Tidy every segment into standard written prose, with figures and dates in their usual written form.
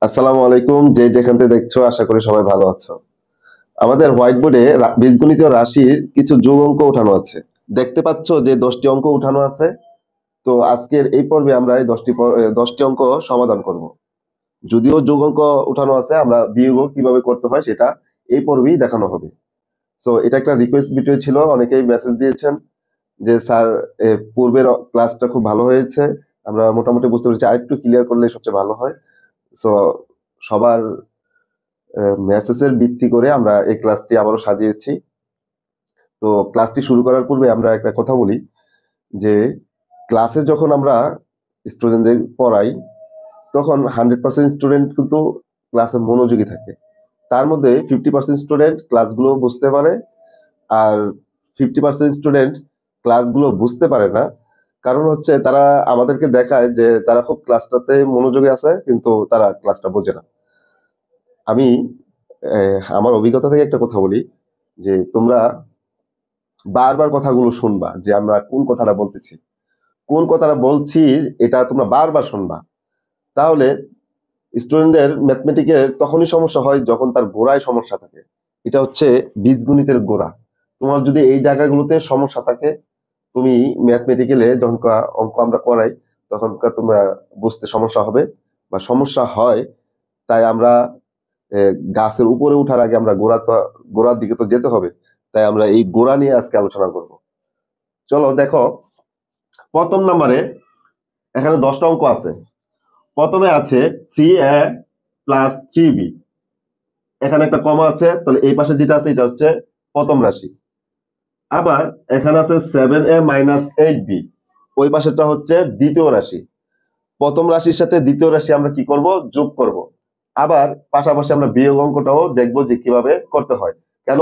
আসসালামু আলাইকুম। যে যেখান থেকে দেখছো আশা করি সবাই ভালো আছো। আমাদের হোয়াইট বোর্ডে বীজগণিতীয় রাশির কিছু যোগ অঙ্ক উঠানো আছে। দেখতে পাচ্ছ যে 10টি অঙ্ক উঠানো আছে। তো আজকের এই পর্বে আমরা এই 10টি অঙ্ক সমাধান করব। যদিও যোগ অঙ্ক উঠানো আছে, আমরা বিয়োগ কিভাবে করতে হয় সেটা এই পর্বেই দেখানো হবে। সো এটা একটা রিকোয়েস্ট ভিডিও ছিল, অনেকেই মেসেজ দিয়েছেন যে স্যার পূর্বের ক্লাসটা খুব ভালো হয়েছে, আমরা মোটামুটি বুঝতে পেরেছি, আরেকটু ক্লিয়ার করলে সবচেয়ে ভালো হয়। সো সবার মেসেজের ভিত্তি করে আমরা এই ক্লাসটি আবারও সাজিয়েছি। তো ক্লাসটি শুরু করার পূর্বে আমরা একটা কথা বলি যে ক্লাসে যখন আমরা স্টুডেন্টদের পড়াই তখন 100% স্টুডেন্ট কিন্তু ক্লাসে মনোযোগী থাকে। তার মধ্যে 50% স্টুডেন্ট ক্লাসগুলো বুঝতে পারে, আর 50% স্টুডেন্ট ক্লাসগুলো বুঝতে পারে না। কারণ হচ্ছে তারা আমাদেরকে দেখায় যে তারা খুব ক্লাসটাতে মনোযোগী আছে, কিন্তু তারা ক্লাসটা বোঝে না। আমি আমার অভিজ্ঞতা থেকে একটা কথা বলি যে তোমরা বারবার কথাগুলো শুনবা যে আমরা কোন কথাটা বলতেছি, কোন কথাটা বলছি, এটা তোমরা বারবার শুনবা। তাহলে স্টুডেন্টদের ম্যাথমেটিকের তখনই সমস্যা হয় যখন তার গোড়ায় সমস্যা থাকে। এটা হচ্ছে বীজগণিতের গোড়া। তোমার যদি এই জায়গাগুলোতে সমস্যা থাকে, তুমি ম্যাথমেটিক্যালে যখন অঙ্ক আমরা করাই তখন তোমরা বুঝতে সমস্যা হবে বা সমস্যা হয়। তাই আমরা গাছের উপরে উঠার আগে আমরা গোড়ার দিকে তো যেতে হবে। তাই আমরা এই গোড়া নিয়ে আজকে আলোচনা করব। চলো দেখো, প্রথম নাম্বারে এখানে 10টা অঙ্ক আছে। প্রথমে আছে 3a প্লাস 3b, এখানে একটা কমা আছে, তাহলে এই পাশে যেটা আছে এটা হচ্ছে প্রথম রাশি। আবার এখানে আছে 7a মাইনাস 8b, ওই পাশেরটা হচ্ছে দ্বিতীয় রাশি। প্রথম রাশির সাথে দ্বিতীয় রাশি আমরা কি করব? যোগ করব। আবার পাশাপাশি আমরা বিয়োগ অঙ্কটাও দেখবো যে কিভাবে করতে হয়। কেন?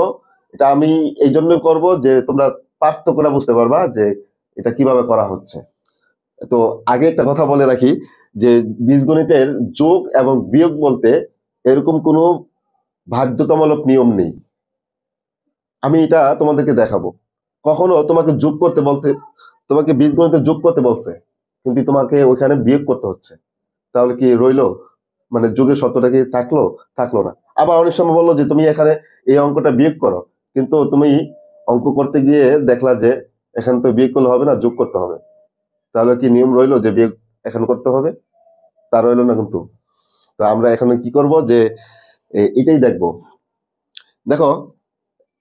এটা আমি এই জন্য করব যে তোমরা পার্থক্যটা বুঝতে পারবা যে এটা কিভাবে করা হচ্ছে। তো আগে একটা কথা বলে রাখি যে বীজগণিতের যোগ এবং বিয়োগ বলতে এরকম কোনো বাধ্যতামূলক নিয়ম নেই। আমি এটা তোমাদেরকে দেখাবো। কখনো তোমাকে যোগ করতে বলতে, তোমাকে বীজগণিতে যোগ করতে বলছে, কিন্তু তোমাকে ওইখানে বিয়োগ করতে হচ্ছে, তাহলে কি রইলো? মানে যোগের শর্তটা কি থাকলো? থাকলো না। আবার অনেক সময় বললো যে তুমি এখানে এই অঙ্কটা বিয়োগ করো, কিন্তু তুমি অঙ্ক করতে গিয়ে দেখলা যে এখানে তো বিয়োগ করলে হবে না, যোগ করতে হবে। তাহলে কি নিয়ম রইলো যে বিয়োগ এখন করতে হবে? তা রইলো না কিন্তু। তো আমরা এখানে কি করব যে এটাই দেখবো। দেখো,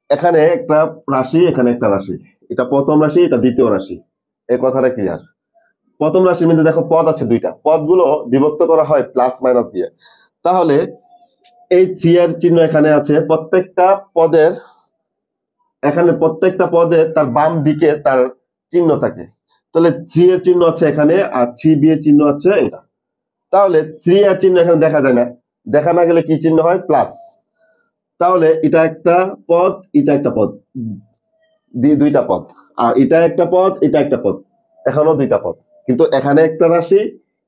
এখানে একটা রাশি, এখানে একটা রাশি, এটা প্রথম রাশি, এটা দ্বিতীয় রাশি। এই কথাটা ক্লিয়ার। প্রথম রাশির মধ্যে দেখো পদ আছে দুইটা, পদগুলো বিভক্ত করা হয় প্লাস মাইনাস দিয়ে। তাহলে এই থ্রি এর চিহ্ন এখানে আছে, প্রত্যেকটা পদে তার বাম দিকে তার চিহ্ন থাকে। তাহলে থ্রি এর চিহ্ন আছে এখানে, আর থ্রি বি এর চিহ্ন আছে এটা। তাহলে থ্রি এর চিহ্ন এখানে দেখা যায় না, দেখা না গেলে কি চিহ্ন হয়? প্লাস। তাহলে এটা একটা পদ, এটা একটা পদ, দুইটা পদ। আর এটা একটা পদ, এটা একটা পদ, এখানেও দুইটা পদ। কিন্তু এখানে একটা রাশি,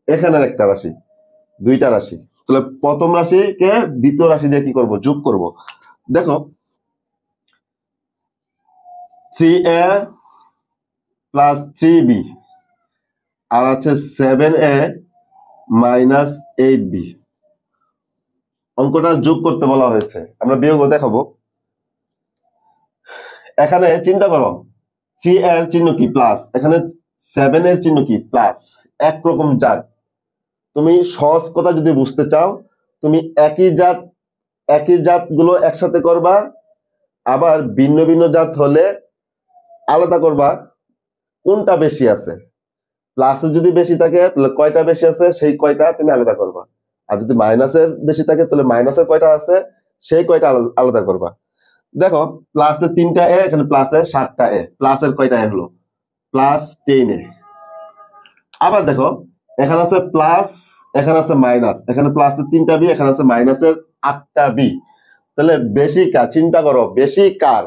এখানে একটা রাশি, দুইটা রাশি। তাহলে প্রথম রাশিকে দ্বিতীয় রাশি দিয়ে কি করব? যোগ করব। দেখো, 3a প্লাস 3b আর আছে 7a মাইনাস 8b, অঙ্কটা যোগ করতে বলা হয়েছে, আমরা বিয়োগও দেখাবো। এখানে চিন্তা করো, 3 এর চিহ্ন কি? প্লাস। এখানে 7 এর চিহ্ন কি? প্লাস। একরকম জাত। তুমি সহজ কথা যদি বুঝতে চাও, তুমি একই জাত গুলো একসাথে করবা, আবার ভিন্ন ভিন্ন জাত হলে আলাদা করবা কোনটা বেশি আছে। প্লাসের যদি বেশি থাকে তাহলে কয়টা বেশি আছে সেই কয়টা তুমি আলাদা করবা, আর যদি মাইনাসের বেশি থাকে তাহলে মাইনাসের কয়টা আছে সেই কয়টা আলাদা করবা। দেখো, প্লাসের 3টা এ, এখানে প্লাসের 7টা এ, প্লাসের কয়টা এ হলো? প্লাস 10 এ। আবার দেখো, এখানে আছে প্লাস, এখানে আছে মাইনাস, এখানে প্লাসের 3টা বি, এখানে আছে মাইনাসের 8টা বি। তাহলে বেশি কার? চিন্তা করো, বেশি কার?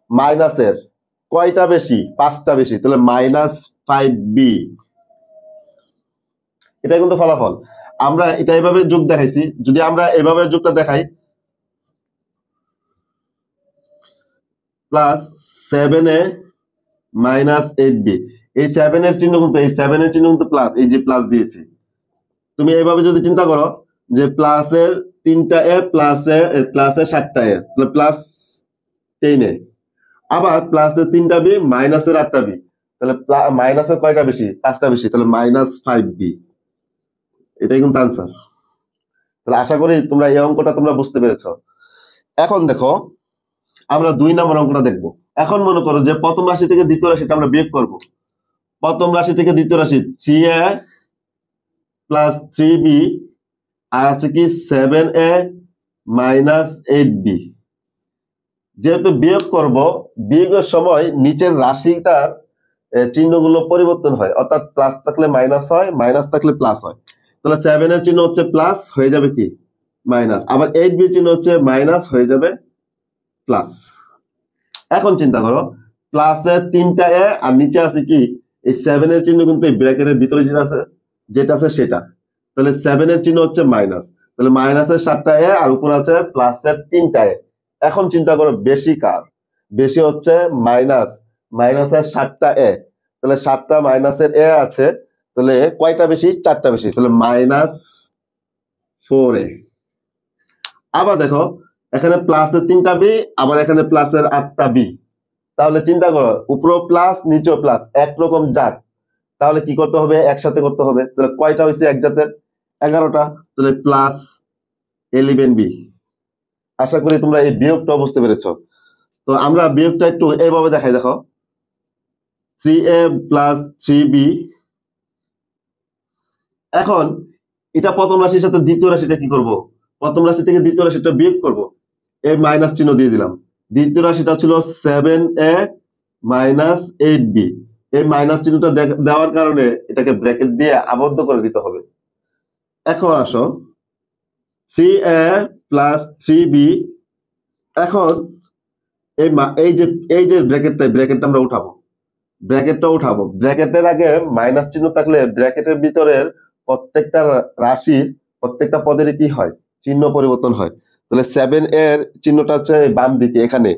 মাইনাসের। কয়টা বেশি? 5টা বেশি, তাহলে -5b। এটা কিন্তু ফলাফল। আমরা এটা এভাবে যোগ দেখাইছি, যদি আমরা এভাবে যোগটা দেখাই, প্লাস 7a মাইনাস 8b, এই 7 এর চিহ্ন কিন্তু প্লাস, এই যে প্লাস দিয়েছি। তুমি এইভাবে যদি চিন্তা করো যে প্লাসের 3টা এ প্লাসের 7টা এ, তাহলে প্লাস 10 এ। আবার প্লাসের 3টা বি মাইনাসের 8টা বি, তাহলে মাইনাসের কয়টা বেশি? 5টা বেশি, তাহলে -5b। এটাই কিন্তু আনসার। তাহলে আশা করি তোমরা এই অঙ্কটা তোমরা বুঝতে পেরেছো। এখন দেখো আমরা 2 নম্বর অঙ্কটা দেখবো। এখন মনে করো যে প্রথম রাশি থেকে দ্বিতীয় রাশিটা আমরা বিয়োগ করব। প্রথম রাশি থেকে দ্বিতীয় রাশি 3a প্লাস 3b, আর আছে কি 7a মাইনাস 8b। যেহেতু বিয়োগ করব, বিয়োগের সময় নিচের রাশিটার চিহ্নগুলো পরিবর্তন হয়, অর্থাৎ প্লাস থাকলে মাইনাস হয়, মাইনাস থাকলে প্লাস হয়। তাহলে 7 এর চিহ্ন হচ্ছে প্লাস, হয়ে যাবে কি মাইনাস, আবার 8b চিহ্ন হচ্ছে মাইনাস, হয়ে যাবে প্লাস। এখন চিন্তা করো, প্লাসের 3টা এ আর নিচে আছে কি এই 7 এর চিহ্ন, কিন্তু এই ব্র্যাকেটের ভিতরে যেটা আছে সেটা, তাহলে 7 এর চিহ্ন হচ্ছে মাইনাস, তাহলে মাইনাসের 7টা এ আর উপর আছে প্লাসের 3টা এ। এখন চিন্তা করো বেশি কার? বেশি হচ্ছে মাইনাসের 7টা এ, তাহলে 7টা মাইনাসের এ আছে, তাহলে কয়টা বেশি? 4টা বেশি, তাহলে -4a। আবার দেখো এখানে প্লাসের 3টা বি, আবার এখানে প্লাসের 8টা বি, তাহলে চিন্তা করো উপরেও প্লাস নিচেও প্লাস, একরকম জাত, তাহলে কি করতে হবে? একসাথে করতে হবে। তাহলে কয়টা হয়েছে এক জাতের? 11টা, তাহলে +11b। আশা করি তোমরা এই বিয়োগটা বুঝতে পেরেছো। তো আমরা বিয়োগটা একটু এইভাবে দেখাই, দেখো 3a প্লাস 3b। এখন এটা প্রথম রাশির সাথে দ্বিতীয় রাশিটা কি করব? প্রথম রাশি থেকে দ্বিতীয় রাশিটা বিয়োগ করব, এই মাইনাস চিহ্ন দিয়ে দিলাম। দ্বিতীয় রাশিটা ছিল 7a মাইনাস 8b, এই মাইনাস চিহ্নটা দেওয়ার কারণে এটাকে ব্র্যাকেট দিয়ে আবদ্ধ করে দিতে হবে। এখন আসো 3a প্লাস 3b। এখন এই যে ব্র্যাকেটটা আমরা উঠাবো, ব্র্যাকেটের আগে মাইনাস চিহ্ন থাকলে ব্র্যাকেটের ভিতরের প্রত্যেকটা রাশির প্রত্যেকটা পদের কি হয়? চিহ্ন পরিবর্তন হয়। তাহলে 7 এর চিহ্নটা হচ্ছে বাম দিকে, এখানে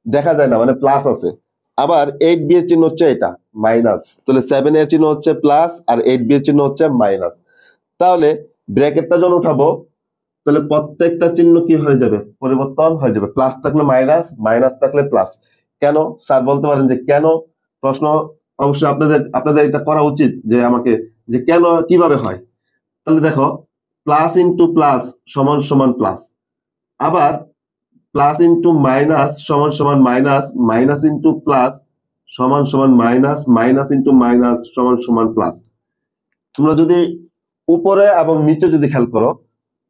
দেখা যায় না, মানে প্লাস আছে। আবার 8b এর চিহ্ন হচ্ছে এটা মাইনাস, তাহলে 7 এর চিহ্ন হচ্ছে প্লাস আর 8b এর চিহ্ন হচ্ছে মাইনাস। তাহলে ব্র্যাকেটটা যখন উঠাবো, তাহলে প্রত্যেকটা চিহ্ন কি হয়ে যাবে? পরিবর্তন হয়ে যাবে। প্লাস থাকলে মাইনাস, মাইনাস থাকলে প্লাস। কেন স্যার বলতে পারেন যে কেন? প্রশ্ন অবশ্যই আপনাদের এটা করা উচিত যে আমাকে, যে কেন কিভাবে হয়। তাহলে দেখো প্লাস ইন্টু প্লাস সমান সমান প্লাস, আবার প্লাস ইন্টু মাইনাস সমান সমান মাইনাস, মাইনাস ইন্টু প্লাস সমান সমান মাইনাস, মাইনাস ইন্টু মাইনাস সমান সমান প্লাস। তোমরা যদি উপরে এবং নিচে যদি খেয়াল করো,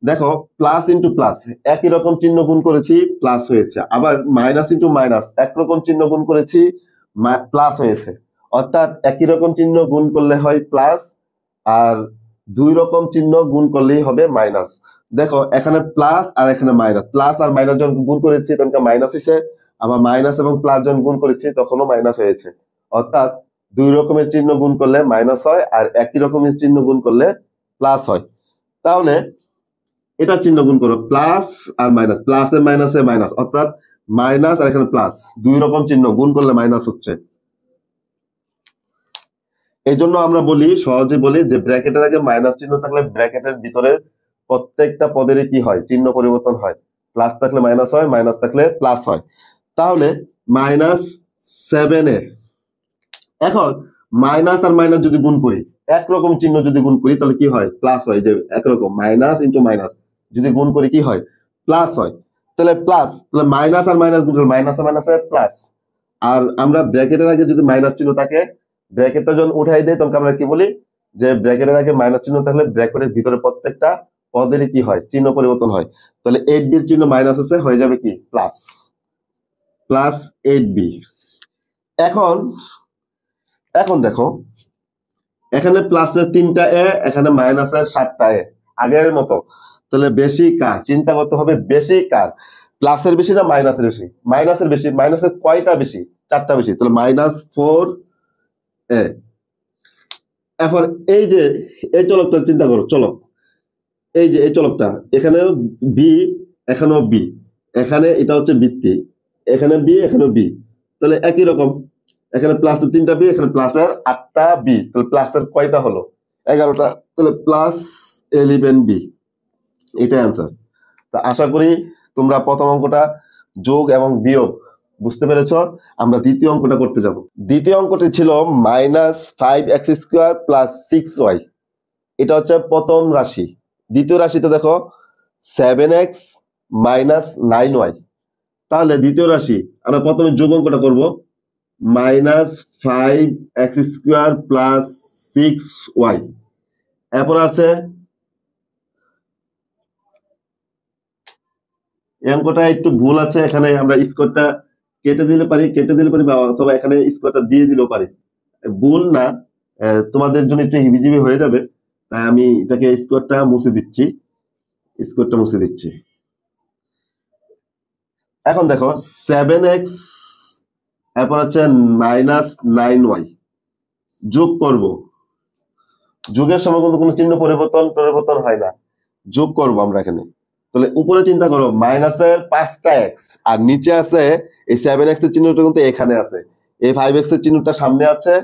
দেখো প্লাস ইন্টু প্লাস একই রকম চিহ্ন গুণ করেছি, প্লাস হয়েছে। আবার মাইনাস ইন্টু মাইনাস একরকম চিহ্ন গুণ করেছি, প্লাস হয়েছে। অর্থাৎ একই রকম চিহ্ন গুণ করলে হয় প্লাস, আর 2 রকম চিহ্ন গুণ করলেই হবে মাইনাস। দেখো এখানে প্লাস আর এখানে মাইনাস, প্লাস আর মাইনাস যখন গুণ করেছি তখন মাইনাস হয়েছে, আবার মাইনাস এবং প্লাস যখন গুণ করেছি তখনও মাইনাস হয়েছে। অর্থাৎ 2 রকমের চিহ্ন গুণ করলে মাইনাস হয়, আর একই রকমের চিহ্ন গুণ করলে প্লাস হয়। তাহলে এটা চিহ্ন গুণ করো, প্লাস আর মাইনাস, প্লাস এর মাইনাসে মাইনাস, অর্থাৎ মাইনাস আর এখানে প্লাস, 2 রকম চিহ্ন গুণ করলে মাইনাস হচ্ছে। এই জন্য আমরা সহজে বলি যে ব্র্যাকেটের আগে মাইনাস চিহ্ন থাকলে ব্র্যাকেটের ভিতরের প্রত্যেকটা পদেরই কি হয়? চিহ্ন পরিবর্তন হয়। প্লাস থাকলে মাইনাস হয়, মাইনাস থাকলে প্লাস হয়। তাহলে -7a। এখন মাইনাস আর মাইনাস যদি গুণ করি, একরকম চিহ্ন যদি গুণ করি তাহলে কি হয়? প্লাস হয়। যে একরকম মাইনাস ইন্টু মাইনাস যদি গুণ করি কি হয়? প্লাস হয়। তাহলে প্লাস, তাহলে মাইনাস আর মাইনাস গুণ করলে মাইনাস আর মাইনাসে প্লাস। আর আমরা ব্র্যাকেটের আগে যদি মাইনাস চিহ্ন থাকে, ব্র্যাকেটটা যখন উঠাই দেয় তখন আমরা কি বলি? যে ব্র্যাকেটের আগে মাইনাস চিহ্ন থাকলে ব্র্যাকেটের ভিতরে প্রত্যেকটা পদেরই কি হয়? চিহ্ন পরিবর্তন হয়। তাহলে 8b এর চিহ্ন মাইনাস আছে, হয়ে যাবে কি? Plus, +8b। এখন এখন দেখো এখানে প্লাসের 3টা এ, এখানে মাইনাসের 7টা এ, আগের মতো। তাহলে বেশি কার? চিন্তা করতে হবে বেশি কার? প্লাসের বেশি না মাইনাসের বেশি? মাইনাসের বেশি। মাইনাসের কয়টা বেশি? 4টা বেশি, তাহলে -4a। এখন এই যে এই চলকটা চিন্তা করো, চলক এই যে এই চলকটা, এখানেও বি, এখানেও বি, এখানে এটা হচ্ছে বৃত্তি, এখানে বি, এখানে বি, তাহলে একই রকম। এখানে প্লাসের 3টা বি, এখানে প্লাসের 8টা বি, তাহলে প্লাসের কয়টা হলো? 11টা, তাহলে +11b। এটাই অ্যান্সার। তো আশা করি তোমরা প্রথম অঙ্কটা যোগ এবং বিয়োগ বুঝতে পেরেছো। আমরা দ্বিতীয় অঙ্কটা করতে যাব। দ্বিতীয় অঙ্কটি ছিল -5x² + 6y। এটা হচ্ছে প্রথম রাশি। দ্বিতীয় রাশিতে দেখো 7x - 9y। তাহলে দ্বিতীয় রাশি আমরা প্রথমে যোগ অঙ্কটা করব, -5x² + 6y। এরপর আছে এই অঙ্কটা একটু ভুল আছে, এখানে আমরা স্কোয়ারটা কেটে দিলে পারি, অথবা এখানে স্কোয়ারটা দিয়ে দিলেও পারি। ভুল না, তোমাদের জন্য একটু হিবিজিবি হয়ে যাবে, তাই আমি এটাকে স্কোয়ারটা মুছে দিচ্ছি। এখন দেখো 7x, এরপর হচ্ছে -9y যোগ করব। যোগের সময় কিন্তু কোনো চিহ্ন পরিবর্তন হয় না, যোগ করব আমরা এখানে। তাহলে উপরে চিন্তা করো, মাইনাসের 5টা এক্স আর নিচে আছে এই 7x এর চিহ্নটা কিন্তু এখানে আছে, এই 5x এর চিহ্নটা সামনে আছে,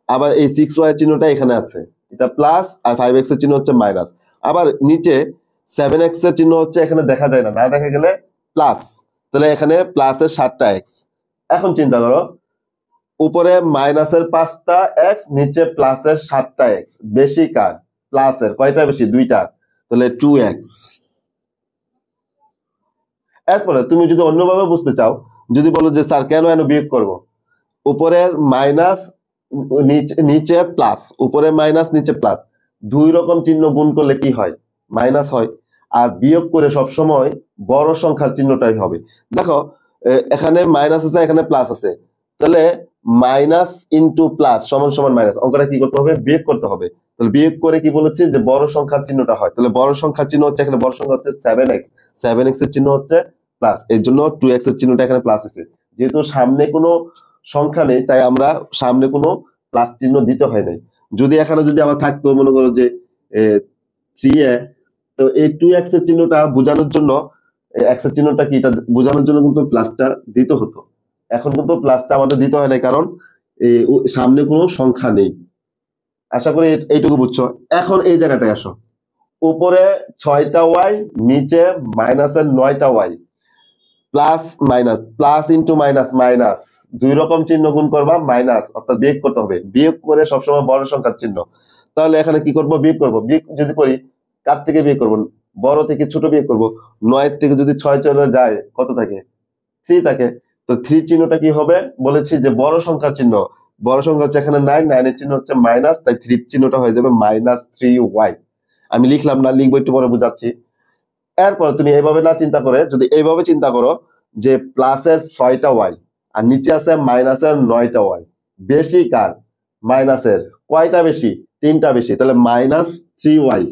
আবার এই 6y এর চিহ্নটা এখানে আছে। এটা প্লাস আর 5x এর চিহ্ন হচ্ছে মাইনাস। আবার নিচে 7x এর চিহ্ন হচ্ছে এখানে দেখা যায় না, দেখা গেলে প্লাস, তাহলে এখানে প্লাসের 7টা এক্স। এখন চিন্তা করো, উপরে মাইনাসের 5টা এক্স, নিচে প্লাসের 7টা এক্স, বেশি কার? প্লাসের। কয়টা বেশি? 2টা, তাহলে 2x। এরপরে তুমি যদি অন্যভাবে বুঝতে চাও, যদি বলো যে স্যার কেন বিয়োগ করব, উপরের মাইনাস নিচে প্লাস, উপরে মাইনাস নিচে প্লাস, দুই রকম চিহ্ন গুণ করলে কি হয়? মাইনাস হয়। আর বিয়োগ করে সবসময় বড় সংখ্যার চিহ্নটাই হবে। দেখো এখানে মাইনাস আছে, এখানে প্লাস আছে, তাহলে মাইনাস ইন্টু প্লাস সমান সমান মাইনাস। অঙ্কটা কি করতে হবে? বিয়োগ করতে হবে। তাহলে বিয়োগ করে কি বলেছি? যে বড় সংখ্যার চিহ্নটা হয়। তাহলে বড় সংখ্যার চিহ্ন হচ্ছে, এখানে বড় সংখ্যা হচ্ছে 7x, 7x এর চিহ্ন হচ্ছে প্লাস, এর জন্য 2x এর চিহ্নটা এখানে প্লাস আছে। যেহেতু সামনে কোনো সংখ্যা নেই, তাই আমরা সামনে কোনো প্লাস চিহ্ন দিতে হয় নাই। যদি এখানে যদি আবার থাকতো, মনে করো যে 3a, তো এই 2x এর চিহ্নটা বোঝানোর জন্য, x এর চিহ্নটা কি এটা বোঝানোর জন্য কিন্তু প্লাসটা দিতে হতো। এখন কিন্তু প্লাসটা আমাদের দিতে হয় না, কারণ সামনে কোনো সংখ্যা নেই। আশা করি এইটুকু বুঝছো। এখন এই জায়গাটায় আসো, উপরে 6টা ওয়াই, নিচে মাইনাসের 9টা y, plus minus, plus into minus minus, দুই রকম চিহ্ন গুণ করবা, মাইনাস অর্থাৎ বিয়োগ করতে হবে। বিয়োগ করে সবসময় বড় সংখ্যার চিহ্ন। তাহলে এখানে কি করব? বিয়োগ করব। বিয়োগ যদি করি, কার থেকে বিয়োগ করব? বড় থেকে ছোট বিয়োগ করব। 9 থেকে যদি 6 চলে যায়, কত থাকে? 3 থাকে। তো 3 চিহ্নটা কি হবে? বলেছি যে বড় সংখ্যার চিহ্ন। বড় সংখ্যা হচ্ছে এখানে 9, 9 এর চিহ্ন হচ্ছে মাইনাস, তাই 3 চিহ্নটা হয়ে যাবে -3y। আমি লিখলাম না, লিখবো একটু পরে বুঝাচ্ছি। এরপরে তুমি এইভাবে না চিন্তা করে যদি এইভাবে চিন্তা করো যে প্লাসের 6টা ওয়াই আর নিচে আছে মাইনাসের 9টা ওয়াই, বেশি কার? মাইনাসের। কয়টা বেশি? 3টা বেশি, তাহলে -3y।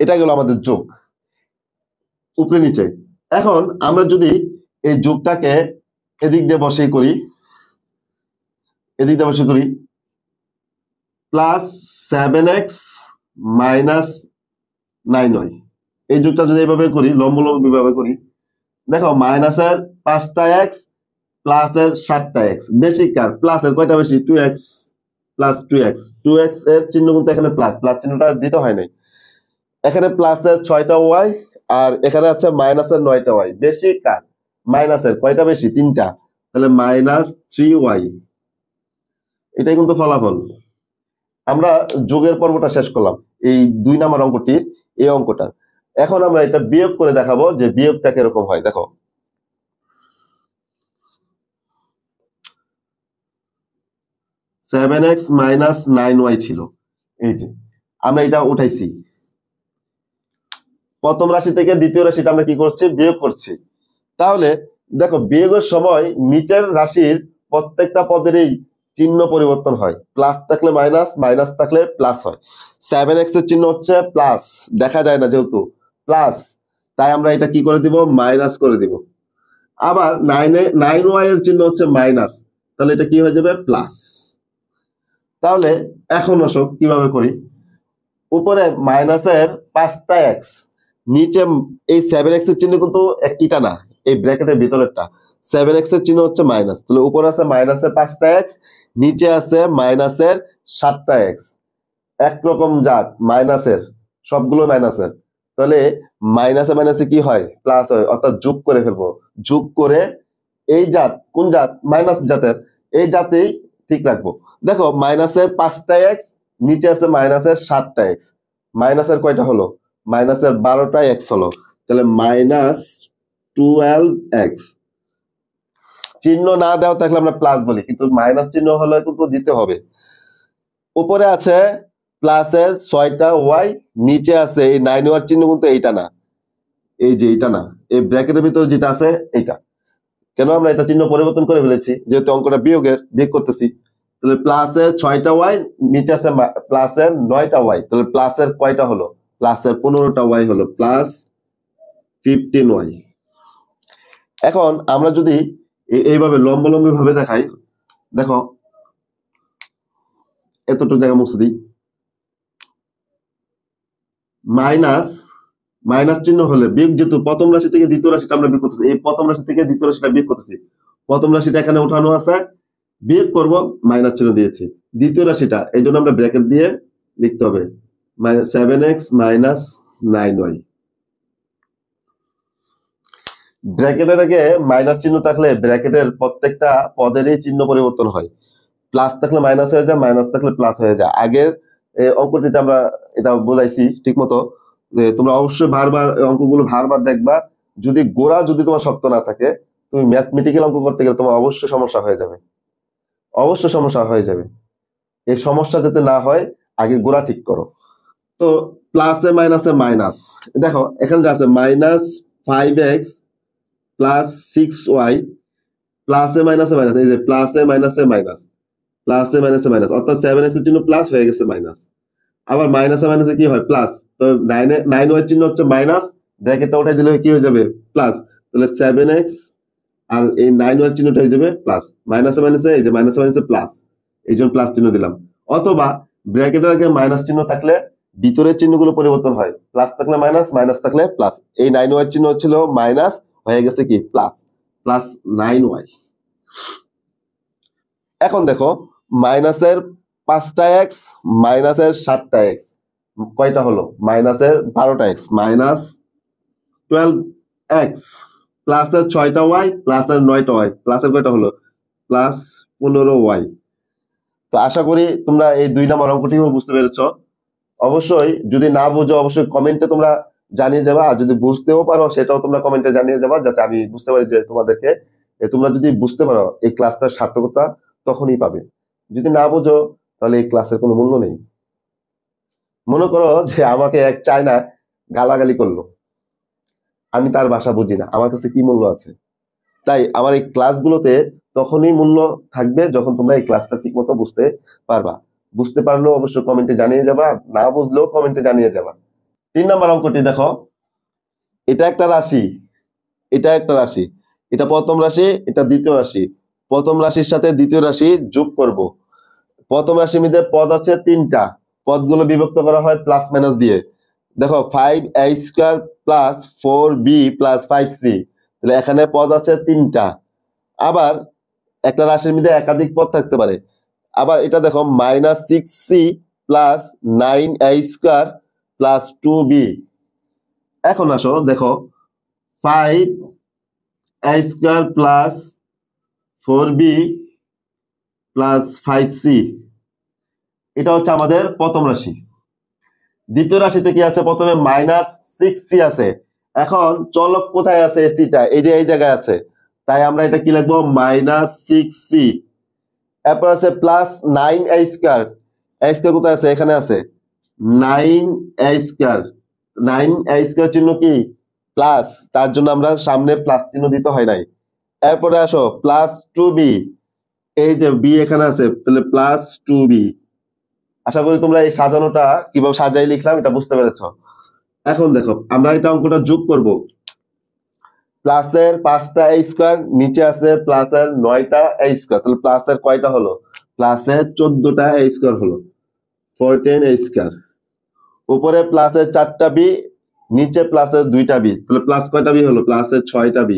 এটা গেল আমাদের যোগ, উপরে নিচে। এখন আমরা যদি এই যোগটাকে এদিক দিয়ে বসিয়ে করি, +7x - 9y, এই যোগটা যদি এইভাবে করি, লম্ব বিভাবে করি, দেখো মাইনাসের 5টা এক্স, প্লাসের 7টা এক্স, বেশি কার? প্লাসের। কয়টা বেশি? 2x, +2x। 2x এর চিহ্ন কিন্তু এখানে প্লাস চিহ্নটা দিতে হয় নাই। এখানে প্লাসের 6টা ওয়াই আর এখানে আছে মাইনাসের 9টা ওয়াই, বেশি কার? মাইনাসের। কয়টা বেশি? 3টা, তাহলে -3y। এটাই কিন্তু ফলাফল। আমরা যোগের পর্বটা শেষ করলাম, এই 2 নাম্বার অঙ্কটির এই অঙ্কটা। এখন আমরা এটা বিয়োগ করে দেখাবো যে বিয়োগটা কিরকম হয়। দেখো 7x - 9y ছিল, এই যে আমরা এটা উঠাইছি। প্রথম রাশি থেকে দ্বিতীয় রাশিটা আমরা কি করছি? বিয়োগ করছি। তাহলে দেখো বিয়োগের সময় নিচের রাশির প্রত্যেকটা পদেরই চিহ্ন পরিবর্তন হয়। প্লাস থাকলে মাইনাস, মাইনাস থাকলে প্লাস হয়। 7x এর চিহ্ন হচ্ছে প্লাস, দেখা যায় না যেহেতু প্লাস, তাই আমরা এটা কি করে দিব? মাইনাস করে দিব। আবার 9y এর চিহ্ন হচ্ছে মাইনাস, তাহলে এটা কি হয়ে যাবে? প্লাস। তাহলে এখন আসো কিভাবে করি। উপরে মাইনাসের 5টা এক্স, নিচে এই 7x এর চিহ্ন কিন্তু এটা না, এই ব্র্যাকেটের ভিতরেরটা। 7x এর চিহ্ন হচ্ছে মাইনাস, তাহলে উপরে আছে মাইনাসের 5টা এক্স, নিচে আছে মাইনাসের 7টা এক্স। একরকম জাত মাইনাসের, সবগুলো মাইনাসের। তাহলে মাইনাসে মাইনাসে কি হয়, প্লাস হয়, অর্থাৎ যোগ করে ফেলবো। যোগ করে এই জাত, কোন জাত, মাইনাস জাতের, এই জাতেই ঠিক রাখবো। দেখো মাইনাসের 5টা এক্স, নিচে আছে মাইনাসের 7টা এক্স, মাইনাসের কয়টা হলো, মাইনাসের 12টা এক্স হলো। তাহলে -12x। চিহ্ন না দেওয়া থাকলে আমরা প্লাস বলি, কিন্তু মাইনাস চিহ্ন হলে কিন্তু দিতে হবে। উপরে আছে প্লাসের 6টা ওয়াই, নিচে আছে এই 9y চিহ্ন, কিন্তু এইটা না, এই যে এইটা না, এই ব্র্যাকেটের ভিতরে যেটা আছে এইটা। কেন আমরা এটা চিহ্ন পরিবর্তন করে ফেলেছি, যেহেতু অঙ্কটা বিয়োগের, বিয়োগ করতেছি। তাহলে প্লাসের 6টা ওয়াই, নিচে আছে প্লাসের 9টা ওয়াই, তাহলে প্লাসের কয়টা হলো, প্লাসের 15টা ওয়াই হলো, প্লাস 15y। এখন আমরা যদি এইভাবে লম্বালম্বি ভাবে দেখাই, দেখো এতটুকু জায়গা মুছে দিই, মাইনাস মাইনাস চিহ্ন হলে বিয়োগ, যেহেতু প্রথম রাশি থেকে দ্বিতীয় রাশিটা আমরা বিয়োগ করতেছি, এই প্রথম রাশি থেকে দ্বিতীয় রাশিটা বিয়োগ করতেছি, প্রথম রাশিটা এখানে উঠানো আছে, বিয়োগ করব, মাইনাস চিহ্ন দিয়েছি। দ্বিতীয় রাশিটা এই জন্য আমরা ব্র্যাকেট দিয়ে লিখতে হবে 7x মাইনাস 9y। ব্র্যাকেটের আগে মাইনাস চিহ্ন থাকলে ব্র্যাকেটের প্রত্যেকটা পদেরই চিহ্ন পরিবর্তন হয়। প্লাস থাকলে মাইনাস হয়ে যায়, মাইনাস থাকলে প্লাস হয়ে যায়। আগের অঙ্কটিতে আমরা এটা বোঝাইছি ঠিক মতো, যে তোমরা অবশ্যই বারবার অঙ্কগুলো বারবার দেখবা। যদি গোড়া যদি তোমার শক্ত না থাকে, তুমি ম্যাথমেটিক্যাল অঙ্ক করতে গেলে তোমার অবশ্যই সমস্যা হয়ে যাবে, অবশ্যই সমস্যা হয়ে যাবে। এই সমস্যা যাতে না হয়, আগে গোড়া ঠিক করো। তো প্লাসে মাইনাসে মাইনাস, দেখো এখানে যা আছে -5x প্লাস 6y, প্লাসে মাইনাসে মাইনাস, এই যে প্লাসে মাইনাসে মাইনাস, প্লাসে মাইনাসে মাইনাস, অর্থাৎ 7x এর চিহ্ন প্লাস হয়ে গেছে মাইনাস। আবার মাইনাসে মাইনাসে কি হয়, প্লাস। তো 9y চিহ্ন হচ্ছে মাইনাস, ব্র্যাকেটটা উঠাই দিলে কি হয়ে যাবে, প্লাস। তাহলে 7x আর এই 9y চিহ্নটা হয়ে যাবে প্লাস, মাইনাসে মাইনাসে এই যে মাইনাসে মাইনাসে প্লাস, এই জন্য প্লাস চিহ্ন দিলাম। অথবা ব্র্যাকেটের আগে মাইনাস চিহ্ন থাকলে ভিতরের চিহ্নগুলো পরিবর্তন হয়, প্লাস থাকলে মাইনাস, মাইনাস থাকলে প্লাস। এই 9y চিহ্ন ছিল মাইনাস, হয়ে গেছে কি প্লাস, প্লাস 9y। এখন দেখো মাইনাসের 5টা এক্স, মাইনাসের 7টা এক্স, কয়টা হলো, মাইনাসের 12টা এক্স, মাইনাস 12x, প্লাসের 6টা ওয়াই, প্লাসের 9টা ওয়াই, প্লাসের কয়টা হলো, প্লাস 15y। তো আশা করি তোমরা এই 2 নম্বর অঙ্কটিও বুঝতে পেরেছো। অবশ্যই যদি না বুঝো অবশ্যই কমেন্টে তোমরা জানিয়ে যাবা, আর যদি বুঝতেও পারো সেটাও তোমরা কমেন্টে জানিয়ে যাবা, যাতে আমি বুঝতে পারি যে তোমাদেরকে। তোমরা যদি বুঝতে পারো এই ক্লাসটার সার্থকতা তখনই পাবে, যদি না বুঝো তাহলে এই ক্লাসের কোনো মূল্য নেই। মনে করো যে আমাকে এক চায়না গালাগালি করলো, আমি তার ভাষা বুঝি না, আমার কাছে কি মূল্য আছে? তাই আমার এই ক্লাসগুলোতে তখনই মূল্য থাকবে যখন তোমরা এই ক্লাসটা ঠিক মতো বুঝতে পারবা। বুঝতে পারলেও অবশ্যই কমেন্টে জানিয়ে যাবা, না বুঝলেও কমেন্টে জানিয়ে যাবা। 3 নম্বর অঙ্কটি দেখো, এটা একটা রাশি, এটা একটা রাশি, এটা প্রথম রাশি, এটা দ্বিতীয় রাশি। প্রথম রাশির সাথে দ্বিতীয় রাশি যোগ করব। প্রথম রাশির মধ্যে পদ আছে 3টা, পদগুলো বিভক্ত করা হয় প্লাস মাইনাস দিয়ে। দেখো 5a² plus 4b plus 5c, তাহলে এখানে পদ আছে 3টা। আবার একটা রাশির মধ্যে একাধিক পদ থাকতে পারে। আবার এটা দেখো -6c plus 9a² plus 2b। এখন আসো দেখো 5a² plus 4b plus 5c, এটা হচ্ছে আমাদের প্রথম রাশি। দ্বিতীয় রাশিতে কি আছে, প্রথমে -6c আছে। এখন চলক কোথায় আছে, সিটা এই যে এই জায়গায় আছে, তাই আমরা এটা কি লিখবো, -6c। এরপর আছে প্লাস 9a², a² কোথায় আছে, এখানে আছে 9a², 9a² চিহ্ন কি প্লাস, তার জন্য আমরা সামনে প্লাস চিহ্ন দিতে হয় নাই। এরপরে আসো প্লাস 2b, এই যে বি এখানে আছে, তাহলে প্লাস 2b। আশা করি তোমরা এই সাজানোটা কিভাবে সাজাই লিখলাম এটা বুঝতে পেরেছো। এখন দেখো আমরা এটা অঙ্কটা যোগ করব। প্লাসের 5টা a², নিচে আছে প্লাসের 9টা a², তাহলে প্লাসের কয়টা হলো, প্লাসের 14টা a² হলো, 14a²। উপরে প্লাসের 4টা b, নিচে প্লাসের 2টা b, তাহলে প্লাস কয়টা b হলো, প্লাসের 6টা b।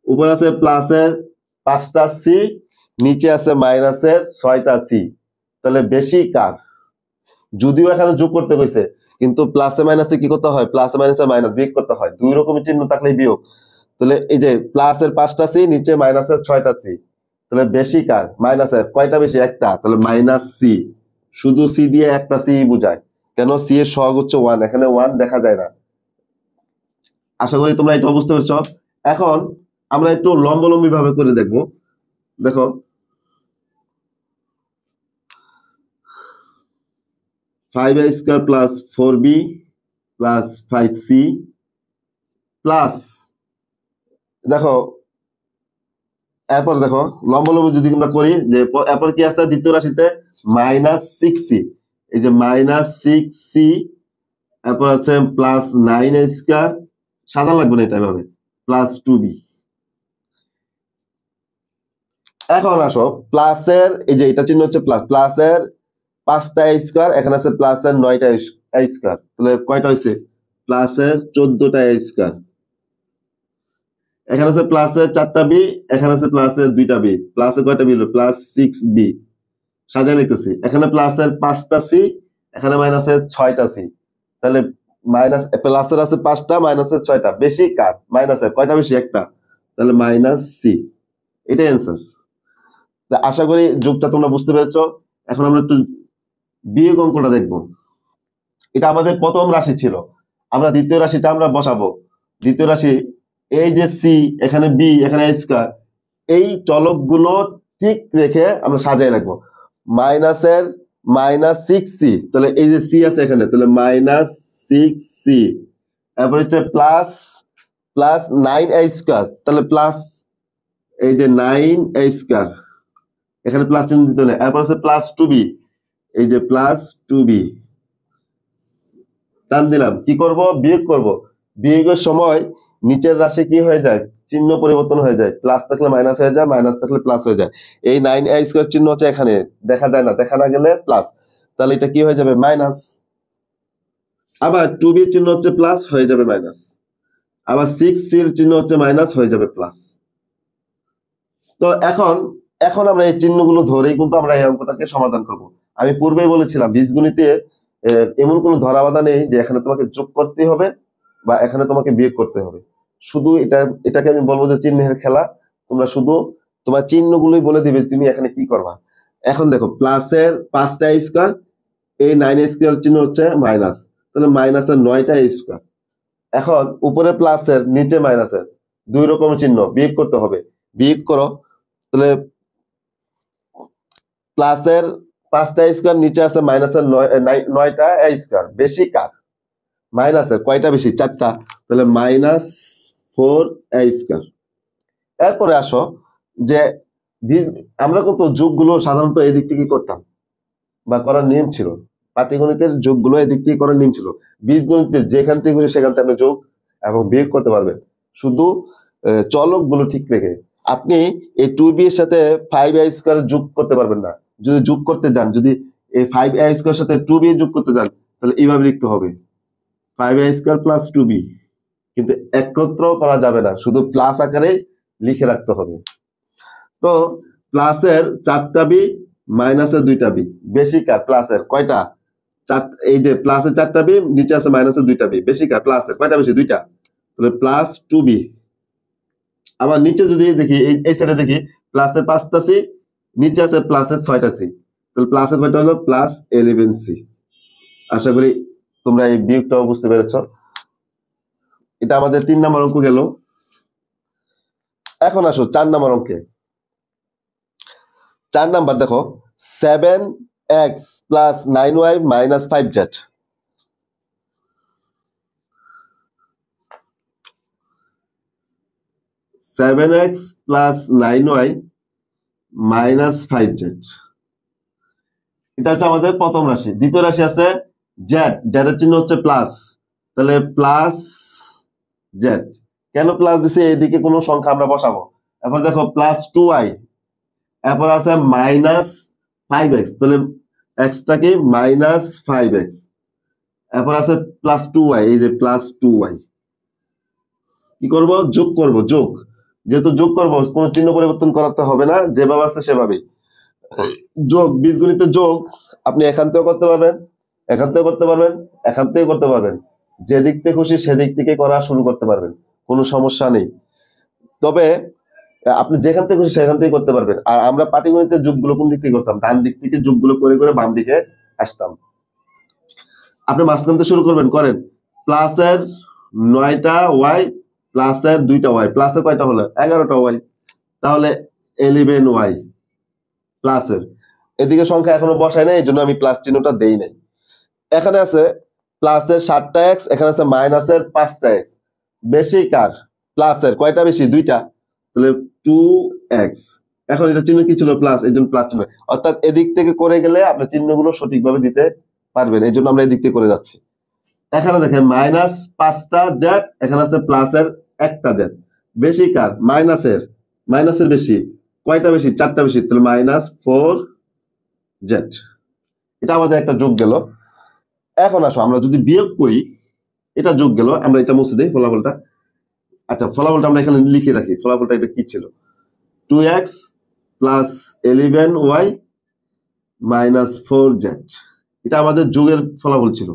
উপরে আছে প্লাসের 5টা c, নিচে আছে মাইনাসের 6টা c, তাহলে বেশি কার? যদিও এখানে যোগ করতে কইছে, কিন্তু প্লাসে মাইনাসে কি করতে হয়, প্লাসে মাইনাসে মাইনাস বিয়োগ করতে হয়, দুই রকমের চিহ্ন থাকলে বিয়োগ। তাহলে এই যে প্লাসের 5টা সি, নিচে মাইনাসের 6টা সি, তাহলে বেশি কার, মাইনাসের। কয়টা বেশি, একটা, তাহলে মাইনাস সি। শুধু সি দিয়ে একটা সি বোঝায়, কেন সি এর সহগ হচ্ছে 1, এখানে 1 দেখা যায় না। আশা করি তোমরা এটা বুঝতে পেরেছ। এখন আমরা একটু লম্বলম্বী ভাবে করে দেখবো। দেখো 5a² plus 4b plus 5c plus, দেখো এরপর দেখো লম্বলম্বী যদি আমরা করি, যে এরপর কি আসছে দ্বিতীয় রাশিতে, -6c, এই যে -6c, এরপর আছে +9a², সাধারণ লাগবে না এটা এভাবে, প্লাস 2b। এখন আসো প্লাসের, এই যে এটা চিহ্ন হচ্ছে প্লাস, প্লাসের 5টা a², এখানে আছে প্লাসের 9টা a², তাহলে কয়টা হয়েছে, প্লাসের 14টা a²। এখানে আছে প্লাসের 4টা বি, এখানে আছে প্লাসের 2টা বি, প্লাসের কয়টা বি হলো, +6b। সাজায় লিখতেছি, এখানে প্লাসের 5টা সি, এখানে মাইনাসের 6টা সি, তাহলে মাইনাস প্লাসের আছে 5টা, মাইনাসের 6টা, বেশি কার, মাইনাসের। কয়টা বেশি, একটা, তাহলে মাইনাস সি, এটাই অ্যান্সার। আশা করি যোগটা তোমরা বুঝতে পেরেছো। এখন আমরা একটু বিয়োগ অঙ্কটা দেখবো। এটা আমাদের প্রথম রাশি ছিল, আমরা দ্বিতীয় রাশিটা আমরা বসাবো। দ্বিতীয় রাশি, এই যে সি, এখানে বি, এখানে a², এই চলকগুলো ঠিক রেখে আমরা সাজাই রাখবো। মাইনাসের -6c, তাহলে এই যে সি আছে এখানে, তাহলে -6c, তারপর হচ্ছে প্লাস +9a², তাহলে প্লাস এই যে 9a², এখানে প্লাস চিহ্ন দিতে হবে। এরপর আছে +2b, এই যে +2b, টান দিলাম, কি করব, বিয়োগ করব। বিয়োগের সময় নিচের রাশি কি হয়ে যায়, চিহ্ন পরিবর্তন হয়ে যায়, প্লাস থাকলে মাইনাস হয়ে যায়, মাইনাস থাকলে প্লাস হয়ে যায়। এই 9a² চিহ্ন হচ্ছে এখানে, দেখা যায় না, দেখা না গেলে প্লাস, তাহলে এটা কি হয়ে যাবে, মাইনাস। আবার 2b এর চিহ্ন হচ্ছে প্লাস, হয়ে যাবে মাইনাস। আবার 6c এর চিহ্ন হচ্ছে মাইনাস, হয়ে যাবে প্লাস। তো এখন এখন আমরা এই চিহ্নগুলো ধরেই কিন্তু আমরা এই অঙ্কটাকে সমাধান করব। আমি পূর্বেই বলেছিলাম বীজগণিতে এমন কোনো ধরাবাধা নেই যে এখানে তোমাকে যোগ করতে হবে বা এখানে তোমাকে বিয়োগ করতে হবে। শুধু এটাকে আমি বলবো যে চিহ্নের খেলা। তোমরা শুধু তোমার চিহ্নগুলোই বলে দিবে তুমি এখানে কি করবা। এখন দেখো প্লাসের 5টা a², এই 9a² চিহ্ন হচ্ছে মাইনাস, তাহলে মাইনাসের 9টা a²। এখন উপরে প্লাসের, নিচে মাইনাসের, দুই রকমের চিহ্ন, বিয়োগ করতে হবে। বিয়োগ করো, তাহলে প্লাসের 5টা a², নিচে আছে মাইনাসের 9টা a², বেশি কার, মাইনাসের। কয়টা বেশি, 4টা, তাহলে -4a²। এরপরে আসো যে আমরা কত যোগগুলো সাধারণত এদিক থেকে করতাম বা করার নিয়ম ছিল, পাটিগণিতের যোগগুলো এদিক থেকে করার নিয়ম ছিল। বীজগণিতে যেখান থেকে খুশি সেখান থেকে আপনি যোগ এবং বিয়োগ করতে পারবেন, শুধু চলকগুলো ঠিক রেখে। আপনি এই 2b এর সাথে 5a² যোগ করতে পারবেন না। যদি যোগ করতে যান, যদি এই 5a² এর সাথে 2b যোগ করতে যান, তাহলে এইভাবে লিখতে হবে, 5a² প্লাস 2b, কিন্তু একত্র করা যাবে না, শুধু প্লাস আকারে লিখে রাখতে হবে। তো প্লাসের 4টা বি, মাইনাসের 2টা বি, বেশি কার, প্লাসের। কয়টা, এই যে প্লাসের 4টা বি, নিচে আছে মাইনাসের 2টা বি, বেশি কার, প্লাসের। কয়টা বেশি, 2টা, তাহলে +2b। আবার নিচে যদি দেখি, এই সাইডে দেখি, প্লাসের 5টা সি, নিচে আছে প্লাসের 6টা সি, তাহলে প্লাসের কয়টা হলো, +11c। আশা করি তোমরা এই বিয়োগটাও বুঝতে পেরেছো। এটা আমাদের 3 নম্বর অঙ্ক গেল। এখন আসো 4 নম্বর অঙ্কে। 4 নাম্বার দেখো, 7x plus 9y minus 5z। 7x plus 9y minus 5z, এটা হচ্ছে আমাদের প্রথম রাশি। দ্বিতীয় রাশি আছে জেড, জেডের চিহ্ন হচ্ছে প্লাস, তাহলে প্লাস জেড। কেন প্লাস দিছে, এইদিকে কোনো সংখ্যা আমরা বসাবো। এরপর দেখো +2y, এরপর আছে -5x, তাহলে এক্সটা কি, -5x। এরপর আছে +2y, এই যে +2y। কি করব, যোগ করব, যোগ। যেহেতু যোগ করব, কোনো চিহ্ন পরিবর্তন করাতে হবে না, যেভাবে আছে সেভাবেই যোগ। বীজগণিতের যোগ আপনি এখান থেকেও করতে পারবেন, এখান থেকে করতে পারবেন, এখান থেকে করতে পারবেন, যে দিক থেকে খুশি সেদিক থেকে করা শুরু করতে পারবেন, কোনো সমস্যা নেই। তবে আপনি যেখান থেকে খুশি সেখান থেকে করতে পারবেন। আর আমরা পাটিগণিতের যোগগুলো কোন দিক থেকে করতাম, ডান দিক থেকে যোগগুলো করে করে বাম দিকে আসতাম। আপনি মাঝখান থেকে শুরু করবেন, করেন প্লাসের 9টা ওয়াই প্লাসের 2টা ওয়াই, প্লাসের কয়টা হলো 11টা ওয়াই, তাহলে 11 ওয়াই প্লাসের, এদিকে সংখ্যা এখনো বসায় নাই, এই জন্য আমি প্লাস চিহ্নটা দেই নাই। এখানে আছে প্লাসের 7টা এক্স, এখানে আছে মাইনাসের 5টা এক্স, বেশি কার, প্লাসের কয়টা বেশি, 2টা, তাহলে 2x। এখন এটা চিহ্ন কি ছিল, প্লাস, এই জন্য প্লাস চিহ্ন। অর্থাৎ এদিক থেকে করে গেলে আপনি চিহ্নগুলো সঠিকভাবে দিতে পারবেন, এই জন্য আমরা এদিক থেকে করে যাচ্ছি। এখানে দেখেন মাইনাস 5টা জেড, এখানে আছে প্লাসের 1টা জেড, বেশি কার, মাইনাসের, মাইনাসের বেশি, কয়টা বেশি, 4টা বেশি, তাহলে -4z। এটা আমাদের একটা যোগ গেল। এখন আসো আমরা যদি বিয়োগ করি, এটা যোগ গেল, আমরা এটা মুছে দিই ফলাফলটা। আচ্ছা, ফলাফলটা আমরা এখানে লিখে রাখি, ফলাফলটা এটা কি ছিল, 2x plus 11y minus 4z। এটা আমাদের যোগের ফলাফল ছিল,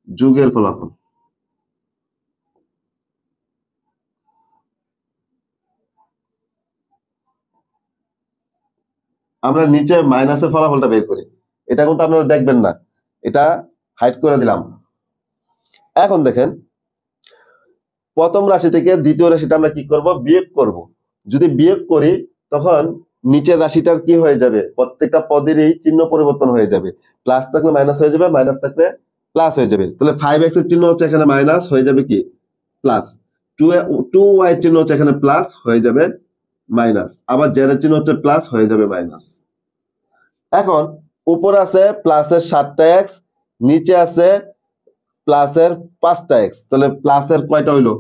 যোগের ফলাফল। আমরা নিচে মাইনাসের ফলাফলটা বের করি, এটা কিন্তু আপনারা দেখবেন না, এটা হাইড করে দিলাম। এখন দেখেন প্রথম রাশি থেকে দ্বিতীয় রাশিটা আমরা কি করব, বিয়োগ করব। যদি বিয়োগ করি তখন নিচের রাশিটার কি হয়ে যাবে, প্রত্যেকটা পদেরই চিহ্ন পরিবর্তন হয়ে যাবে, প্লাস থাকলে মাইনাস হয়ে যাবে, মাইনাস থাকলে প্লাস হয়ে যাবে। তাহলে 5x এর চিহ্ন হচ্ছে এখানে মাইনাস, হয়ে যাবে কি প্লাস, 2y এর চিহ্ন হচ্ছে এখানে প্লাস, হয়ে যাবে মাইনাস, আবার z এর চিহ্ন হচ্ছে প্লাস, হয়ে যাবে মাইনাস। এখন উপর আছে প্লাসের 7টা এক্স, নিচে আছে প্লাসের 5টা এক্স, তাহলে প্লাসের কয়টা হইলো,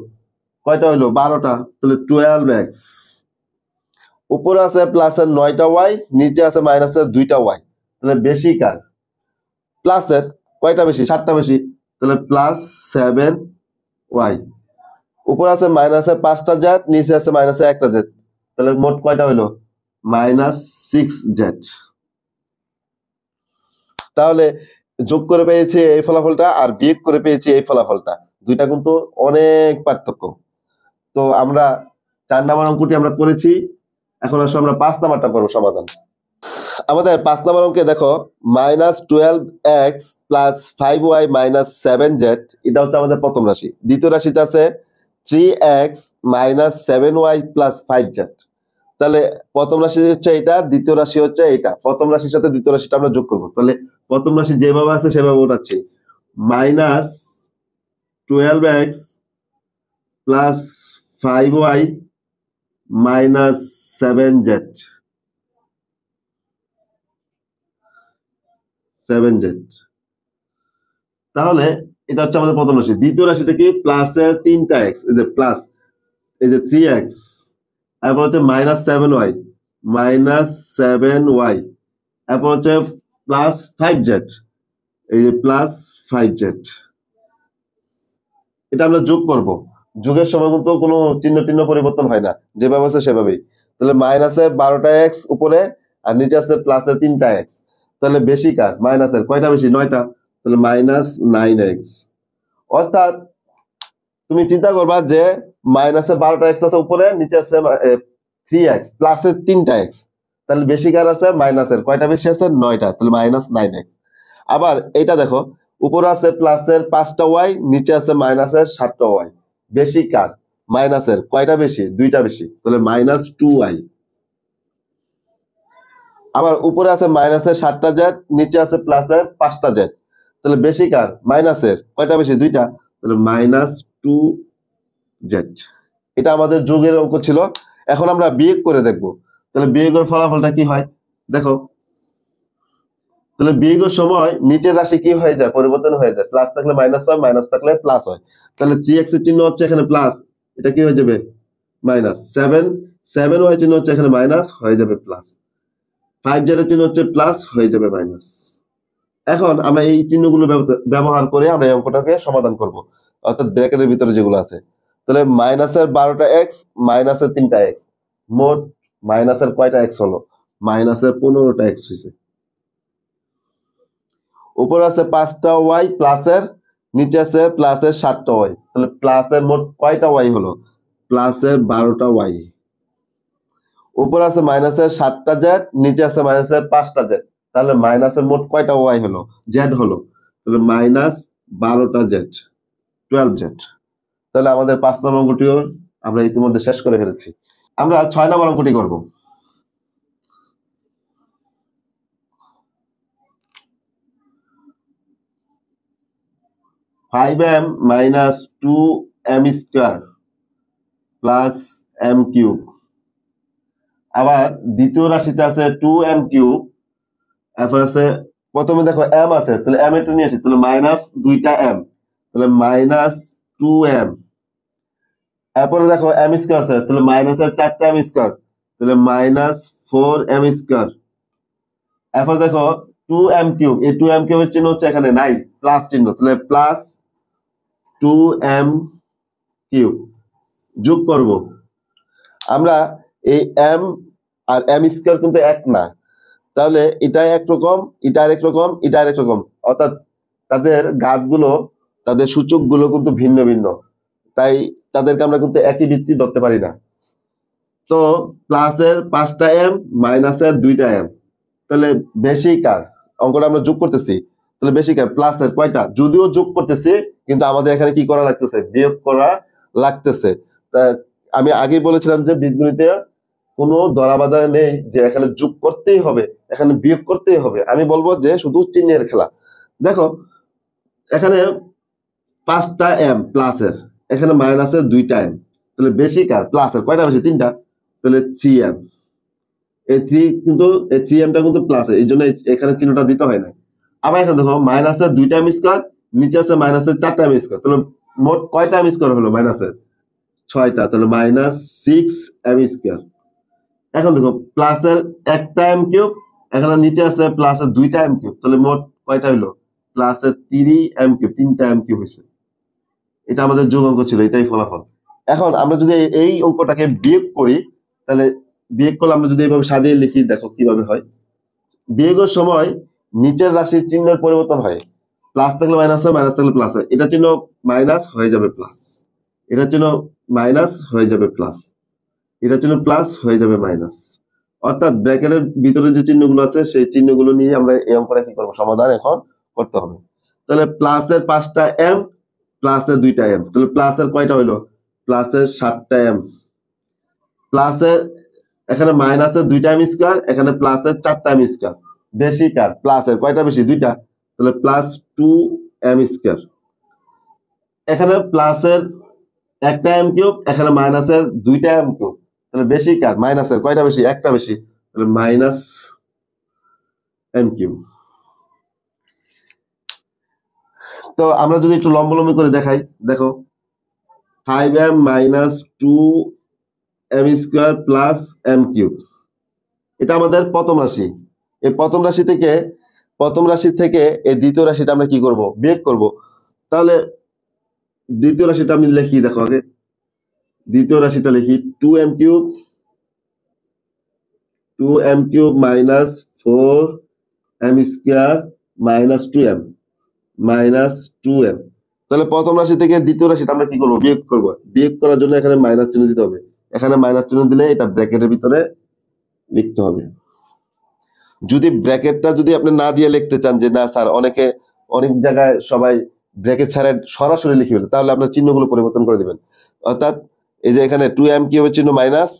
কয়টা হইলো 12টা, তাহলে 12x। উপরে আছে প্লাসের 9টা ওয়াই, নিচে আছে মাইনাসের 2টা ওয়াই, তাহলে বেশি কার, প্লাসের কয়টা বেশি, 7টা বেশি, তাহলে +7y। উপরে আছে মাইনাসের 5টা জেড, নিচে আছে মাইনাসের 1টা জেড, তাহলে মোট কয়টা হইলো -6z। তাহলে যোগ করে পেয়েছি এই ফলাফলটা, আর বিয়োগ করে পেয়েছি এই ফলাফলটা, দুইটা কিন্তু অনেক পার্থক্য। তো আমরা 4 নাম্বার অঙ্কটি আমরা করেছি, এখন আসলে আমরা 5 নাম্বারটা করবো সমাধান। আমাদের 5 নাম্বার অঙ্কে দেখো -12x plus 5y minus 7z, এটা হচ্ছে আমাদের প্রথম রাশি। দ্বিতীয় রাশিতে আছে 3x minus 7y plus 5z। তাহলে প্রথম রাশি হচ্ছে এটা, দ্বিতীয় রাশি হচ্ছে এটা, প্রথম রাশির সাথে দ্বিতীয় রাশিটা আমরা যোগ করবো। তাহলে প্রথম রাশি যেভাবে আছে সেভাবে ওঠাচ্ছি, -12x plus 5y minus 7z, 7z। তাহলে এটা হচ্ছে আমাদের প্রথম রাশি। দ্বিতীয় রাশিটা কি, প্লাসের 3টা এক্স, এই যে প্লাস, এই যে 3x, তারপর হচ্ছে -7y, -7y, তারপর হচ্ছে প্লাস 5z, এই যে প্লাস 5z। এটা আমরা যোগ করব, যোগের সময় কিন্তু কোনো চিহ্ন টিহ্ন পরিবর্তন হয় না, যেভাবে আছে সেভাবেই। তাহলে মাইনাসের 12টা এক্স উপরে, আর নিচে আছে প্লাসের 3টা এক্স, তাহলে বেশি কার, মাইনাসের কয়টা বেশি, 9টা, তাহলে -9x। অর্থাৎ তুমি চিন্তা করবা যে মাইনাসের 12টা এক্স আছে উপরে, নিচে আছে 3x, প্লাসের 3টা এক্স, তাহলে বেশি কার আছে, মাইনাসের কয়টা বেশি আছে, 9টা, তাহলে -9x। আবার এটা দেখো, উপরে আছে প্লাসের 5টা ওয়াই, নিচে আছে মাইনাসের 7টা ওয়াই, বেশি কার, মাইনাসের কয়টা বেশি, 2টা বেশি, তাহলে -2y। আবার উপরে আছে মাইনাসের 7টা জেড, নিচে আছে প্লাসের 5টা জেড, তাহলে বেশি কার, মাইনাসের কয়টা বেশি, 2টা, তাহলে -2z। এটা আমাদের যোগের অঙ্ক ছিল। এখন আমরা বিয়োগ করে দেখব, তাহলে বিয়োগের ফলাফলটা কি হয় দেখো। তাহলে বিয়োগের সময় নিচের রাশি কি হয়ে যায়, পরিবর্তন হয়ে যায়, প্লাস থাকলে মাইনাস হয়, মাইনাস থাকলে প্লাস হয়। তাহলে 3x এর চিহ্ন হচ্ছে এখানে প্লাস, এটা কি হয়ে যাবে মাইনাস, 7y চিহ্ন হচ্ছে এখানে মাইনাস, হয়ে যাবে প্লাস, 5z এর চিহ্ন হচ্ছে প্লাস, হয়ে যাবে মাইনাস। এখন আমরা এই চিহ্নগুলো ব্যবহার করে আমরা এই অঙ্কটাকে সমাধান করব, অর্থাৎ ব্র্যাকেটের ভিতরে যেগুলো আছে। তাহলে মাইনাসের 12টা এক্স, মাইনাসের 3টা এক্স, মোট মাইনাসের কয়টা এক্স হলো, -15টা এক্স হয়েছে। উপরে আছে 5টা ওয়াই প্লাসের, নিচে আছে প্লাসের 7টা ওয়াই, তাহলে প্লাসের মোট কয়টা ওয়াই হলো? প্লাসের 12টা ওয়াই। উপরে আছে মাইনাসের 7টা জেড, নিচে আছে মাইনাসের 5টা জেড, তাহলে মাইনাসের মোট কয়টা ওয়াই হলো? জেড হলো, তাহলে মাইনাস 12টা জেড, 12 জেড। তাহলে আমাদের 5 নম্বর অঙ্কটিও আমরা ইতিমধ্যে শেষ করে ফেলেছি। আমরা 6 নম্বর অঙ্কটি করব। 5m minus 2m square plus m cube. আবার দ্বিতীয় রাশিতে আছে 2m কিউব, এরপর আছে প্রথমে দেখো m আছে, তাহলে m এটা নিয়ে আসি, তাহলে মাইনাস 2টা m, তাহলে মাইনাস 2m। এরপরে দেখো m স্কোয়ার আছে, তাহলে মাইনাসের 4টা m স্কোয়ার, তাহলে মাইনাস 4m স্কোয়ার। এরপর দেখো 2m কিউব, এই 2m কিউবের চিহ্ন হচ্ছে এখানে নাই, প্লাস চিহ্ন, তাহলে প্লাস 2m কিউব যোগ করব। আমরা এই m আর m স্কোয়ার কিন্তু এক না, তাহলে এটা একরকম, এটা আরেক রকম, এটা আরেক রকম, অর্থাৎ তাদের ঘাতগুলো, তাদের সূচকগুলো কিন্তু ভিন্ন ভিন্ন, তাই তাদেরকে আমরা কিন্তু একই ভিত্তি ধরতে পারি না। তো প্লাসের 5টা m মাইনাসের 2টা m, তাহলে বেশি কার? অঙ্কটা আমরা যোগ করতেছি, তাহলে বেশি কার? প্লাসের কয়টা? যদিও যোগ করতেছি কিন্তু আমাদের এখানে কি করা লাগতেছে? বিয়োগ করা লাগতেছে। তা আমি আগেই বলেছিলাম যে বীজগণিতে কোনো ধরাবাধা নেই যে এখানে যোগ করতেই হবে, এখানে বিয়োগ করতেই হবে। আমি বলবো যে শুধু চিহ্নের খেলা। দেখো এখানে 5টা m প্লাসের, এখানে মাইনাসের 2টা m, তাহলে বেশি কার? প্লাসের। কয়টা বেশি? 3টা, তাহলে 3m। এই 3 কিন্তু এই 3mটা কিন্তু প্লাসের, এই জন্য এখানে চিহ্নটা দিতে হয় না। আবার এখানে দেখো মাইনাসের 2টা m স্কোয়ার, নিচে আছে মাইনাসের 4টা m স্কোয়ার, তাহলে মোট কয়টা m স্কোয়ার হলো? মাইনাসের 6টা, তাহলে মাইনাস 6m স্কোয়ার। এখন দেখো প্লাসের 1টা m কিউব, এখানে নিচে আছে প্লাসের 2টা m কিউব, তাহলে মোট কয়টা হলো? প্লাসের 3m কিউব, 3টা m কিউব হয়েছে। এটা আমাদের যোগ অঙ্ক ছিল, এটাই ফলাফল। এখন আমরা যদি এই অঙ্কটাকে বিয়োগ করি, তাহলে বিয়োগ করলে আমরা যদি এইভাবে সাজিয়ে লিখি, দেখো কিভাবে হয়। বিয়োগের সময় নিচের রাশির চিহ্নের পরিবর্তন হয়, প্লাস থাকলে মাইনাস হয়, মাইনাস থাকলে প্লাস হয়। এটা চিহ্ন মাইনাস হয়ে যাবে প্লাস, এটা চিহ্ন মাইনাস হয়ে যাবে প্লাস, এটা চিহ্ন প্লাস হয়ে যাবে মাইনাস। অর্থাৎ ব্র্যাকেটের ভিতরে যে চিহ্নগুলো আছে সেই চিহ্নগুলো নিয়ে আমরা এই অঙ্কটা কি করবো? সমাধান এখন করতে হবে। তাহলে প্লাসের 5টা m প্লাসের 2টা m, তাহলে প্লাসের কয়টা হইলো? প্লাসের 7টা m, প্লাসের এখানে মাইনাসের 2টা m স্কোয়ার, এখানে প্লাসের 4টা m স্কোয়ার। বেশি কার? প্লাসের। কয়টা বেশি? 2টা, তাহলে প্লাস 2m স্কোয়ার। এখানে প্লাসের 1টা m কিউব, এখানে মাইনাসের 2টা m কিউব, তাহলে বেশি কার? মাইনাসের। কয়টা বেশি? একটা বেশি, তাহলে মাইনাস m কিউব। তো আমরা যদি একটু লম্বলম্বি করে দেখাই, দেখো 5m minus 2m square plus m cube, এটা আমাদের প্রথম রাশি। এই প্রথম রাশি থেকে এই দ্বিতীয় রাশিটা আমরা কি করব? বিয়োগ করব। তাহলে দ্বিতীয় রাশিটা আমি লিখি, দেখো আগে দ্বিতীয় রাশিটা লিখি, 2m cube minus 4m square minus 2m minus 2m। তাহলে প্রথম রাশি থেকে দ্বিতীয় রাশিটা আমরা কি করব? বিয়োগ করব। বিয়োগ করার জন্য এখানে মাইনাস চিহ্ন দিতে হবে, এখানে মাইনাস চিহ্ন দিলে এটা ব্র্যাকেটের ভিতরে লিখতে হবে। যদি ব্র্যাকেটটা যদি আপনি না দিয়ে লিখতে চান, যে না স্যার অনেক জায়গায় সবাই ব্র্যাকেট ছাড়া সরাসরি লিখে ফেলে, তাহলে আপনার চিহ্নগুলো পরিবর্তন করে দিবেন। অর্থাৎ এই যে এখানে 2m কিউবের চিহ্ন মাইনাস,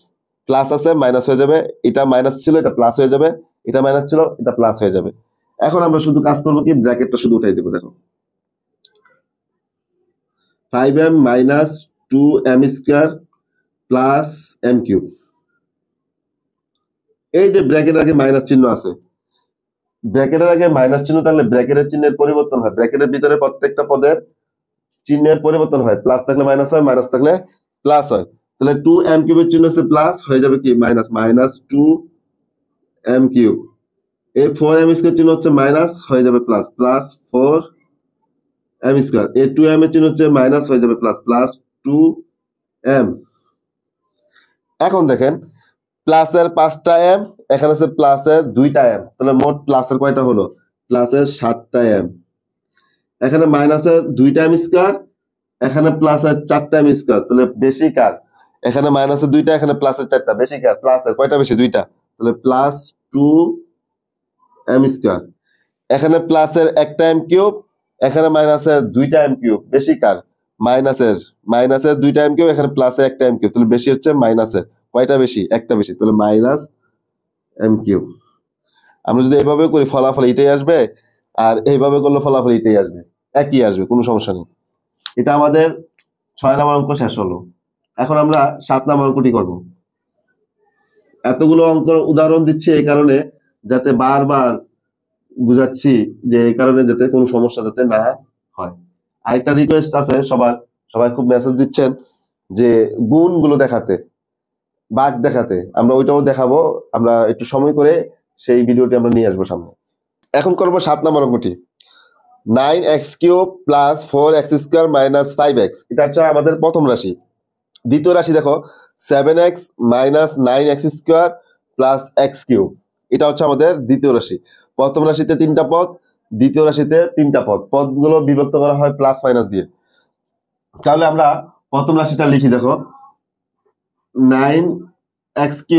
প্লাস আছে, মাইনাস হয়ে যাবে, এটা মাইনাস ছিল এটা প্লাস হয়ে যাবে, এটা মাইনাস ছিল এটা প্লাস হয়ে যাবে। এখন আমরা শুধু কাজ করবো কি, ব্র্যাকেটটা শুধু উঠাই দেবো। দেখো 5m minus 2m square plus m cube, এই যে ব্র্যাকেটের আগে মাইনাস চিহ্ন আছে, ব্র্যাকেটের আগে মাইনাস চিহ্ন থাকলে ব্র্যাকেটের চিহ্নের পরিবর্তন হয়, ব্র্যাকেটের ভিতরে প্রত্যেকটা পদের চিহ্নের পরিবর্তন হয়, প্লাস থাকলে মাইনাস হয়, মাইনাস থাকলে প্লাস হয়। তাহলে 2m কিউবের চিহ্ন হচ্ছে প্লাস, হয়ে যাবে কি মাইনাস, মাইনাস 2m কিউব। এই 4m স্কোয়ার চিহ্ন হচ্ছে মাইনাস, হয়ে যাবে প্লাস, প্লাস 4m স্কোয়ার। এই 2m এর চিহ্ন হচ্ছে মাইনাস, হয়ে যাবে প্লাস, প্লাস 2m। এখন দেখেন প্লাসের 5টা m, এখানে আছে প্লাসের 2টা m, তাহলে মোট প্লাসের কয়টা হলো? প্লাসের 7টা এম, এখানে মাইনাসের 2টা এম স্কয়ার, এখানে প্লাসের 4টা এম স্কয়ার, তাহলে বেশি কার? এখানে মাইনাসের 2টা, এখানে প্লাসের 4টা, বেশি কার? প্লাসের। কয়টা বেশি? 2টা। তাহলে প্লাস 2 এম স্কয়ার। এখানে প্লাসের 1টা এম কিউব, এখানে মাইনাসের 2টা এম কিউব, বেশি কার? মাইনাসের। মাইনাসের 2টা এম কিউব, এখানে প্লাসের 1টা এম কিউব, তাহলে বেশি হচ্ছে মাইনাসের। কয়টা বেশি? একটা বেশি, তাহলে মাইনাস এম কিউব। আমরা যদি এইভাবে করি ফলাফল এটাই আসবে, আর এইভাবে করলে ফলাফল এটাই আসবে, একই আসবে, কোনো সমস্যা নেই। এটা আমাদের 6 নম্বর অঙ্ক শেষ হলো। এখন আমরা 7 নম্বর অঙ্কটি করব। এতগুলো অঙ্ক উদাহরণ দিচ্ছি এই কারণে, যাতে বারবার বুঝাচ্ছি, যে এই কারণে যাতে কোনো সমস্যা যাতে না হয়। আরেকটা রিকোয়েস্ট আছে সবার, সবাই খুব মেসেজ দিচ্ছেন যে গুণগুলো দেখাতে, বাঘ দেখাতে, আমরা ওইটাও দেখাবো। আমরা একটু সময় করে সেই ভিডিওটি আমরা নিয়ে আসবো সামনে। এখন করবো 7 নম্বর অঙ্কটি। 9x³ plus 4x² minus 5x, এটা হচ্ছে আমাদের প্রথম রাশি। দ্বিতীয় রাশি দেখো 7x minus 9x² plus x³ এটা হচ্ছে আমাদের দ্বিতীয় রাশি। প্রথম রাশিতে 3টা পদ, দ্বিতীয় রাশিতে 3টা পদ, পদগুলো বিভক্ত করা হয় প্লাস মাইনাস দিয়ে। তাহলে আমরা প্রথম রাশিটা লিখি, দেখো 9x³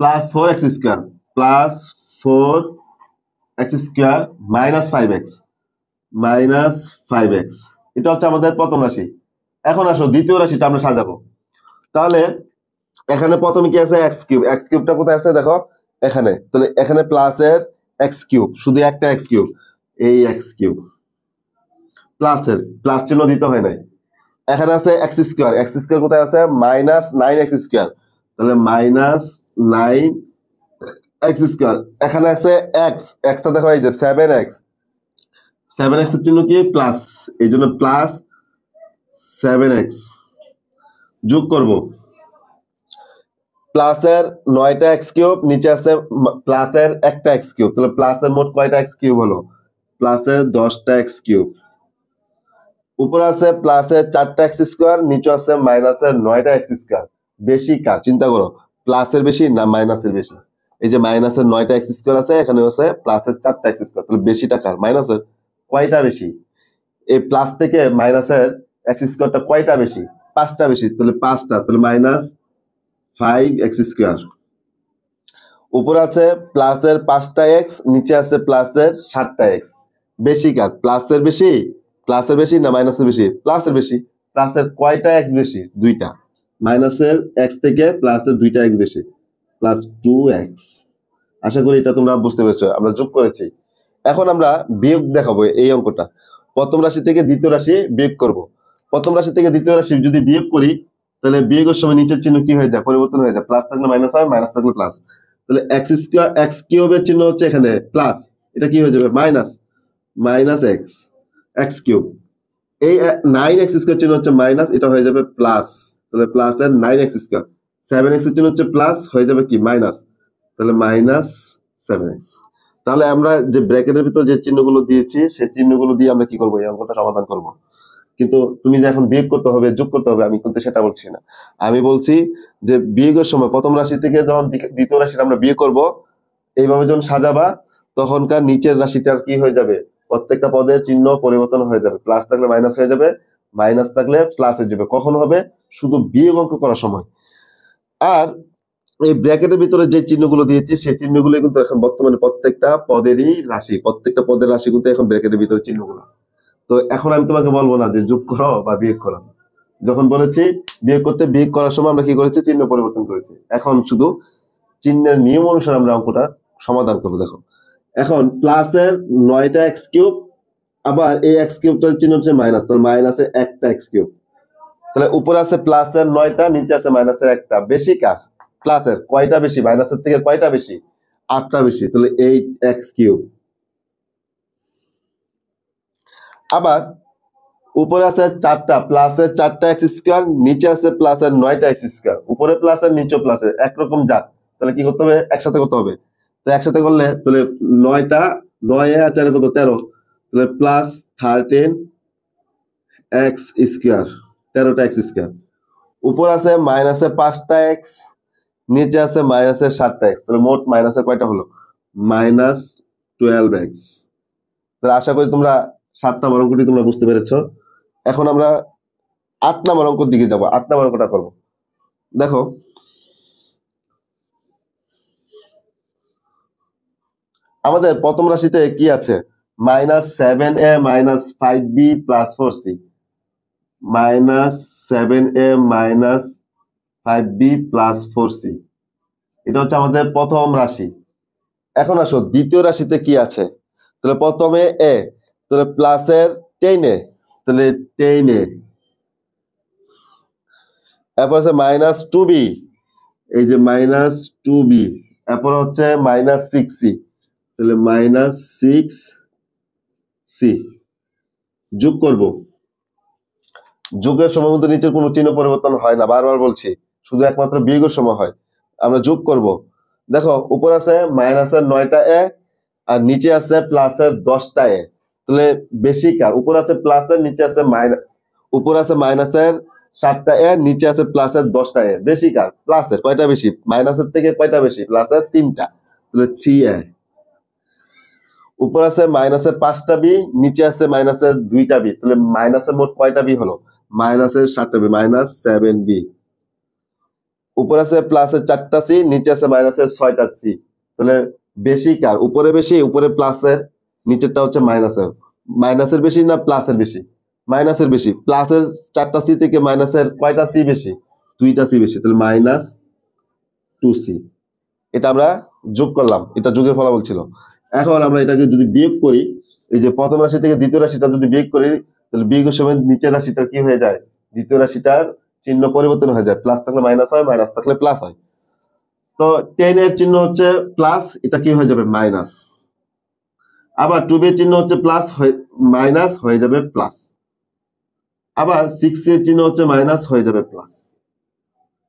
plus 4x² plus 4x² minus 5x minus 5x, এটা হচ্ছে আমাদের প্রথম রাশি। এখন আসো দ্বিতীয় রাশিটা আমরা সাজাবো। তাহলে এখানে প্রথমে কি আছে? x³। x³ কোথায় আছে? দেখো এখানে। তাহলে এখানে প্লাসের x³, শুধু একটা x³ এই x³ প্লাসের, প্লাস চিহ্ন দিতে হয় নাই। এখানে আছে x², x² কোথায় আছে? মাইনাস 9x², তাহলে মাইনাস 9x²। এখানে আছে x, xটা দেখো এই যে 7x, 7x এর চিহ্ন কি? প্লাস, এই জন্য প্লাস 7x যোগ করব। প্লাসের 9টা x³ নিচে আছে প্লাসের একটা x³, তাহলে প্লাসের মোট কয়টা x³ হলো? প্লাসের 10টা x³ উপরে আছে প্লাসের 4টা x², নিচে আছে মাইনাসের 9টা x²। বেশি কার? চিন্তা করো, প্লাসের বেশি না মাইনাসের বেশি? এই যে মাইনাসের 9টা x² আছে, এখানে আছে প্লাসের 4টা x², তাহলে বেশিটা কার? মাইনাসের। কয়টা বেশি? এই প্লাস থেকে মাইনাসের x² কয়টা বেশি? 5টা বেশি, তাহলে 5টা, তাহলে মাইনাস 5x²। উপরে আছে প্লাসের 5টা x, নিচে আছে প্লাসের 7টা x। বেশি কার? প্লাসের বেশি, প্লাসের বেশি না মাইনাসের বেশি? প্লাসের বেশি। প্লাসের কয়টা x বেশি? 2টা। মাইনাসের x থেকে প্লাসের 2টা x বেশি, প্লাস 2x। আশা করি এটা তোমরা বুঝতে পেরেছো, আমরা যোগ করেছি। এখন আমরা বিয়োগ দেখাবো এই অঙ্কটা। প্রথম রাশি থেকে দ্বিতীয় রাশি বিয়োগ করব। প্রথম রাশি থেকে দ্বিতীয় রাশি যদি বিয়োগ করি, তাহলে বিয়োগের সময় নিচের চিহ্ন কি হয়ে যায়? পরিবর্তন হয়ে যায়। প্লাস থাকলে মাইনাস হয়, মাইনাস থাকলে প্লাস। তাহলে x³ এর চিহ্ন হচ্ছে এখানে প্লাস, এটা কি হয়ে যাবে? মাইনাস, মাইনাস x³ এই 9x² চিহ্ন হচ্ছে মাইনাস, এটা হয়ে যাবে প্লাস, তাহলে প্লাস এর 9x²। 7x এর চিহ্ন হচ্ছে প্লাস, হয়ে যাবে কি? মাইনাস, তাহলে মাইনাস 7x। তাহলে আমরা যে ব্র্যাকেটের ভিতর যে চিহ্নগুলো দিয়েছি, সেই চিহ্নগুলো দিয়ে আমরা কি করবো? এই অঙ্কটা সমাধান করব। কিন্তু তুমি যে এখন বিয়োগ করতে হবে, যোগ করতে হবে, আমি কিন্তু সেটা বলছি না। আমি বলছি যে বিয়োগের সময় প্রথম রাশি থেকে যখন দ্বিতীয় রাশিটা আমরা বিয়োগ করব, এইভাবে যখন সাজাবা, তখনকার নিচের রাশিটার কি হয়ে যাবে? প্রত্যেকটা পদের চিহ্ন পরিবর্তন হয়ে যাবে। প্লাস থাকলে মাইনাস হয়ে যাবে, মাইনাস থাকলে প্লাস হয়ে যাবে। কখন হবে? শুধু বিয়োগ অঙ্ক করার সময়। আর এই ব্র্যাকেটের ভিতরে যে চিহ্নগুলো দিয়েছি, সেই চিহ্নগুলো কিন্তু এখন বর্তমানে প্রত্যেকটা পদেরই রাশি, প্রত্যেকটা পদের রাশি কিন্তু এখন ব্র্যাকেটের ভিতরে চিহ্নগুলো। তো এখন আমি তোমাকে বলবো না যে যোগ করো বা বিয়োগ করো। যখন বলেছি বিয়োগ করতে, বিয়োগ করার সময় আমরা কি করেছি? চিহ্ন পরিবর্তন করেছি। এখন শুধু চিহ্নের নিয়ম অনুসারে আমরা অঙ্কটা সমাধান করবো। দেখো এখন প্লাসের 9টা x³, আবার এই x³ চিহ্ন হচ্ছে মাইনাস, তাহলে মাইনাসে একটা x³। তাহলে উপরে আছে প্লাসের 9টা, নিচে আছে মাইনাসের একটা। বেশি কার? প্লাসের। কয়টা বেশি? মাইনাসের থেকে কয়টা বেশি? 8টা বেশি, তাহলে 8x³। আবার উপরে আছে 4টা, প্লাসের 4টা x², নিচে আছে প্লাসের 9টা x²। উপরে প্লাসের, নিচে প্লাসের, একরকম জাত। তাহলে কি করতে হবে? একসাথে করতে হবে। তো একসাথে করলে তাহলে 9টা, 9 আর 4 কত? 13, তাহলে প্লাস 13x², 13টা x²। উপর আছে মাইনাসে 5টা x, নিচে আছে মাইনাসের 7টা x, তাহলে মোট মাইনাসের কয়টা হলো? Minus 12x। তাহলে আশা করি তোমরা 7 নম্বর অঙ্কটি তোমরা বুঝতে পেরেছো। এখন আমরা 8 নম্বর অঙ্কের দিকে যাব। 8 নম্বর অঙ্কটা করব। দেখো, আমাদের প্রথম রাশিতে কি আছে? -7a - 5b + 4c, -7a - 5b + 4c, এটা হচ্ছে আমাদের প্রথম রাশি। এখন আসো দ্বিতীয় রাশিতে কি আছে। তাহলে প্রথমে এ, তাহলে প্লাসের 10a, তাহলে 10a, এরপর হচ্ছে -2b, এই যে -2b, এরপর হচ্ছে -6c, তাহলে -6c যোগ করব। যোগের সময় কিন্তু নিচের কোনো চিহ্ন পরিবর্তন হয় না, বারবার বলছি, শুধু একমাত্র বিয়োগের সময় হয়। আমরা যোগ করব। দেখো, উপর আছে মাইনাসের 9টা এ আর নিচে আছে প্লাসের 10টা এ, তাহলে বেশি কার? উপর আছে প্লাসের, নিচে আছে মাইনাস। উপর আছে মাইনাসের 7টা এ, নিচে আছে প্লাসের 10টা এ, বেশি কার? প্লাসের। কয়টা বেশি? মাইনাসের থেকে কয়টা বেশি? প্লাসের 3টা, তাহলে 3a। উপর আছে মাইনাসের 5টা বি, নিচে আছে মাইনাসের 2টা বি, তাহলে মাইনাসের মোট কয়টা বি হলো? মাইনাসের 7টা বি, -7b। উপর আছে প্লাসের 4টা সি, নিচে আছে মাইনাসের 6টা সি, তাহলে বেশি কার? উপরে বেশি, উপরে প্লাসের, নিচেরটা হচ্ছে মাইনাসের। মাইনাসের বেশি না প্লাসের বেশি? মাইনাসের বেশি। প্লাসের 4টা সি থেকে মাইনাসের কয়টা সি বেশি? 2টা সি বেশি, তাহলে -2c। এটা আমরা যোগ করলাম, এটা যোগের ফলাফল ছিল। এখন আমরা এটাকে যদি বিয়োগ করি, এই যে প্রথম রাশি থেকে দ্বিতীয় রাশিটা যদি বিয়োগ করি, তাহলে বিয়োগের সময় নিচের রাশিটা কি হয়ে যায়? দ্বিতীয় রাশিটার চিহ্ন পরিবর্তন হয়ে যায়। প্লাস থাকলে মাইনাস হয়, মাইনাস থাকলে প্লাস হয়। তো 10 এর চিহ্ন হচ্ছে প্লাস, এটা কি হয়ে যাবে? মাইনাস। আবার 2b এর চিহ্ন হচ্ছে প্লাস, মাইনাস হয়ে যাবে প্লাস। আবার 6 এর চিহ্ন হচ্ছে মাইনাস হয়ে যাবে প্লাস।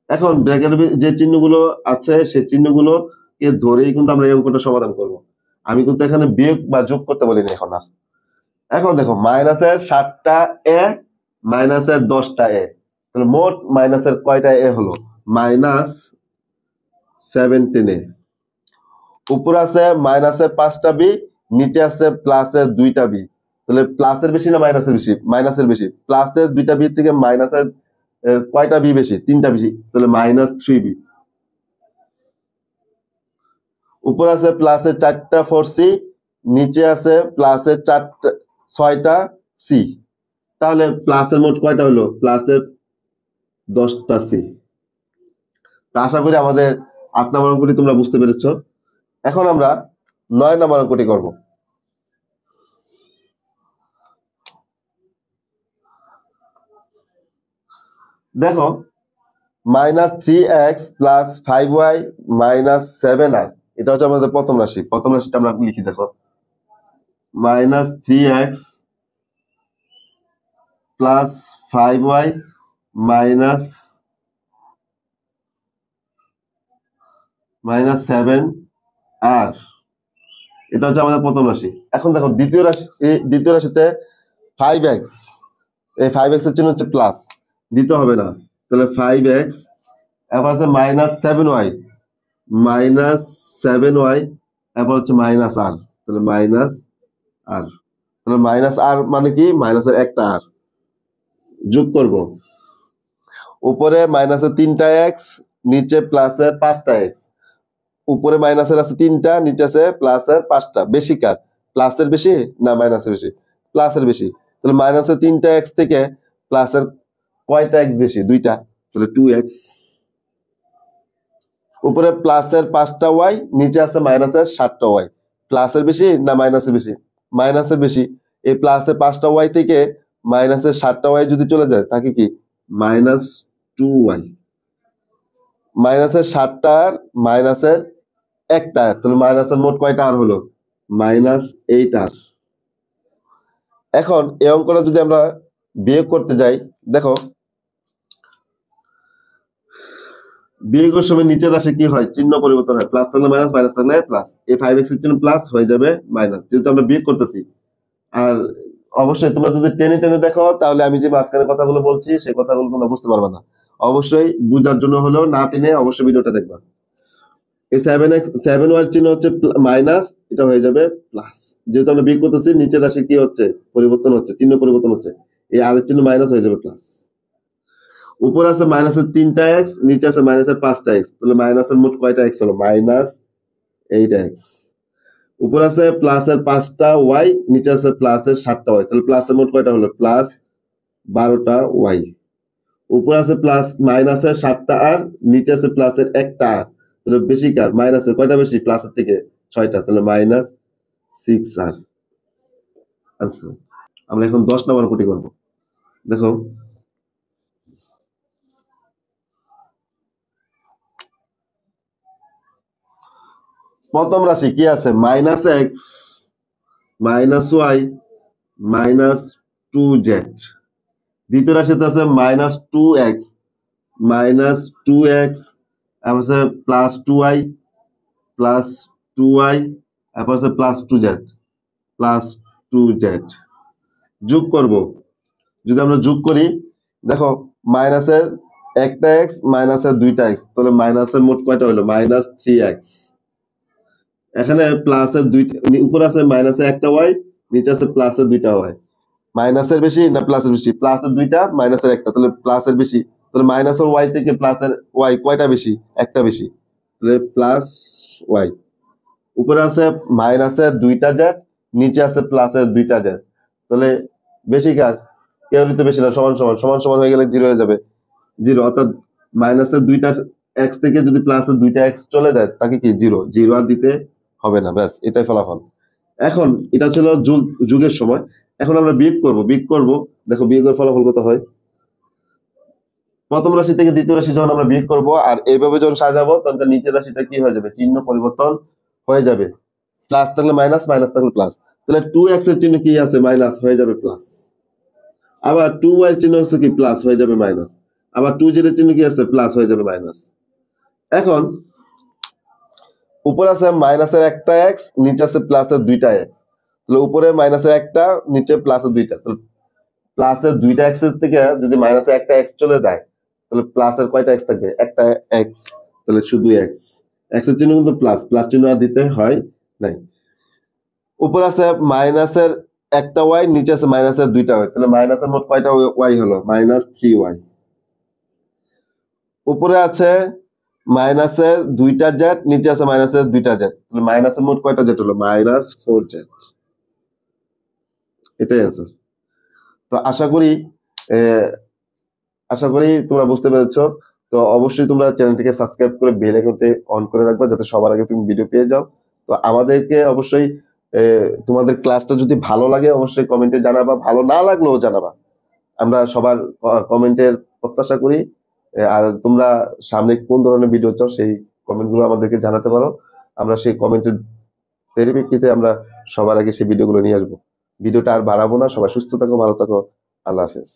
এখন ব্র্যাকেটের যে চিহ্নগুলো আছে সেই চিহ্নগুলোকে ধরেই কিন্তু আমরা এই অঙ্কটা সমাধান করব। আমি কিন্তু এখানে বিয়োগ বা যোগ করতে বলিনি এখন আর। এখন দেখো, মাইনাসের 7টা এ, মাইনাসের 10টা এ, তাহলে মোট মাইনাসের কয়টা এ হলো? -17a। উপর আছে মাইনাসের 5টা বি, নিচে আছে প্লাসের 2টা বি, তাহলে প্লাসের বেশি না মাইনাসের বেশি? মাইনাসের বেশি। প্লাসের 2টা বি থেকে মাইনাসের কয়টা বি বেশি? 3টা বেশি, তাহলে -3b। উপর আছে প্লাসের 4টা 4c, নিচে আছে প্লাসের 6টা সি, তাহলে প্লাসের মোট কয়টা হলো? প্লাসের 10টা সি। তা আশা করি আমাদের 8 নম্বর অঙ্কটি তোমরা বুঝতে পেরেছো। এখন আমরা 9 নম্বর অঙ্কটি করব। দেখো, -3x + 5y - 7r, এটা হচ্ছে আমাদের প্রথম রাশি। প্রথম রাশিটা আমরা লিখি। দেখো, -3x + 5y - 7r, এটা হচ্ছে আমাদের প্রথম রাশি। এখন দেখো দ্বিতীয় রাশি, দ্বিতীয় রাশিতে 5x, এই 5x এর চিহ্ন হচ্ছে প্লাস, দিতে হবে না, তাহলে 5x, এরপর আছে -7y, -7y, এরপর হচ্ছে -r, তাহলে -r, তাহলে -r মানে কি? মাইনাসের একটা আর যোগ করব। উপরে মাইনাসের 3টা এক্স, নিচে প্লাসের 5টা এক্স। উপরে মাইনাসের আছে 3টা, নিচে আছে প্লাসের 5টা। বেশি কার? প্লাসের বেশি না মাইনাসের বেশি? প্লাসের বেশি। তাহলে মাইনাসের 3টা এক্স থেকে প্লাসের কয়টা এক্স বেশি? 2টা, তাহলে 2x। উপরে প্লাসের 5টা ওয়াই, নিচে আছে মাইনাসের 7টা ওয়াই। প্লাসের বেশি না মাইনাসের বেশি? মাইনাসের বেশি। এই প্লাসের 5টা ওয়াই থেকে মাইনাসের 7টা ওয়াই যদি চলে যায়, তাকে কি? -2y। মাইনাসের 7টা আর মাইনাসের একটা আর, তাহলে মাইনাসের মোট কয়টা আর হলো? -8r। এখন এই অঙ্কটা যদি আমরা বিয়োগ করতে যাই, দেখো বিয়োগের সময় নিচের রাশি কি হয়? চিহ্ন পরিবর্তন হয়। প্লাস থাকলে মাইনাস, মাইনাস থাকলে প্লাস। এই 5x এর জন্য প্লাস হয়ে যাবে মাইনাস, যেহেতু আমরা বিয়োগ করতেছি। আর অবশ্যই তোমরা যদি টেনে টেনে দেখো, তাহলে আমি যে মাঝখানে কথাগুলো বলছি সেই কথাগুলো তোমরা বুঝতে পারবে না। অবশ্যই বুঝার জন্য হলেও না টেনে অবশ্যই ভিডিওটা দেখবা। এই 7y চিহ্ন হচ্ছে মাইনাস, এটা হয়ে যাবে প্লাস। যেহেতু আমরা বিয়োগ করতেছি, নিচের রাশি কি হচ্ছে, পরিবর্তন হচ্ছে, চিহ্ন পরিবর্তন হচ্ছে, এই আর এর চিহ্ন মাইনাস হয়ে যাবে প্লাস। উপর আছে মাইনাসের 3টা এক্স, নিচে আছে মাইনাসের 5টা এক্স, তাহলে মাইনাসের মোট কয়টা এক্স হলো, মাইনাস 8x। উপর আছে প্লাসের 5টা ওয়াই, নিচে আছে প্লাসের 7টা ওয়াই, তাহলে প্লাসের মোট কয়টা হলো, প্লাস 12টা ওয়াই। উপর আছে প্লাস মাইনাসের 7টা আর, নিচে আছে প্লাসের 1টা আর, তাহলে বেশি কার, মাইনাসের কয়টা বেশি, প্লাসের থেকে 6টা, তাহলে মাইনাস 6r আনসার। আমরা এখন 10 নম্বর কোটি করব। দেখো প্রথম রাশি কি আছে, minus x minus y minus 2z। দ্বিতীয় রাশিতে আছে মাইনাস 2x মাইনাস 2x, তারপর আছে প্লাস 2y প্লাস 2y, তারপর আছে প্লাস 2z প্লাস 2z। যোগ করব, যদি আমরা যোগ করি, দেখো মাইনাসের একটা এক্স মাইনাসের 2টা এক্স, তাহলে মাইনাসের মোট কয়টা হলো, মাইনাস 3x। এখানে প্লাসের 2টা, উপরে আছে মাইনাসের 1টা ওয়াই, নিচে আছে প্লাসের 2টা ওয়াই। মাইনাসের বেশি না প্লাসের বেশি, প্লাসের 2টা মাইনাসের 1টা, তাহলে প্লাসের বেশি। তাহলে মাইনাসের ওয়াই থেকে প্লাসের ওয়াই কয়টা বেশি, একটা বেশি, তাহলে প্লাস ওয়াই। উপরে আছে মাইনাসের 2টা জেড, নিচে আছে প্লাসের 2টা জেড, তাহলে বেশি কার, কেউ নিতে বেশি না, সমান সমান, সমান সমান হয়ে গেলে 0 হয়ে যাবে, 0। অর্থাৎ মাইনাসের 2টা এক্স থেকে যদি প্লাসের 2টা এক্স চলে যায়, তাকে কি 0 0 আর দিতে হবে না, ব্যাস এটাই ফলাফল। এখন এটা ছিল যুগের সময়। এখন আমরা বিয়োগ করব, বিয়োগ করব, দেখো বিয়োগের ফলাফল কত হয়। প্রথম রাশি থেকে দ্বিতীয় রাশি যখন আমরা বিয়োগ করব আর এইভাবে যখন সাজাবো, তখন তার নিচের রাশিটা কি হয়ে যাবে, চিহ্ন পরিবর্তন হয়ে যাবে। প্লাস থাকলে মাইনাস, মাইনাস থাকলে প্লাস, তাহলে 2x এর চিহ্ন কি আছে, মাইনাস হয়ে যাবে প্লাস। আবার 2y এর চিহ্ন হচ্ছে কি, প্লাস হয়ে যাবে মাইনাস। আবার 2z এর চিহ্ন কি আছে, প্লাস হয়ে যাবে মাইনাস। এখন উপরে আছে মাইনাসের 1টা এক্স, নিচে আছে প্লাসের 2টা এক্স, তাহলে উপরে মাইনাসের 1টা, নিচে প্লাসের 2টা, তাহলে প্লাসের 2টা এক্স থেকে যদি মাইনাসে 1টা এক্স চলে যায়, তাহলে প্লাসের কয়টা এক্স থাকবে, 1টা এক্স, তাহলে শুধু এক্স। এক্স এর চিহ্ন কিন্তু প্লাস, প্লাস চিহ্ন আর দিতে হয় নাই। উপর আছে মাইনাসের 1টা ওয়াই, নিচে আছে মাইনাসের 2টা ওয়াই, তাহলে মাইনাসের মোট কয়টা ওয়াই হলো, মাইনাস 3y। উপরে আছে মাইনাসের 2টা জেড, নিচে আছে মাইনাসের 2টা জেড, তাহলে মাইনাসের মোট কয়টা জেড হলো, মাইনাস 4z। এটাই আছে। তো আশা করি তোমরা বুঝতে পেরেছো। তো অবশ্যই তোমরা চ্যানেলটিকে সাবস্ক্রাইব করে বেল আইকনটি অন করে রাখবে, যাতে সবার আগে তুমি ভিডিও পেয়ে যাও। তো আমাদেরকে অবশ্যই তোমাদের ক্লাসটা যদি ভালো লাগে অবশ্যই কমেন্টে জানাবা, ভালো না লাগলেও জানাবা, আমরা সবার কমেন্টের প্রত্যাশা করি। আর তোমরা সামনে কোন ধরনের ভিডিও চাও সেই কমেন্টগুলো আমাদেরকে জানাতে পারো, আমরা সেই কমেন্টের পরিপ্রেক্ষিতে আমরা সবার আগে সেই ভিডিওগুলো নিয়ে আসবো। ভিডিওটা আর বাড়াবো না, সবাই সুস্থ থাকো, ভালো থাকো, আল্লাহ হাফেজ।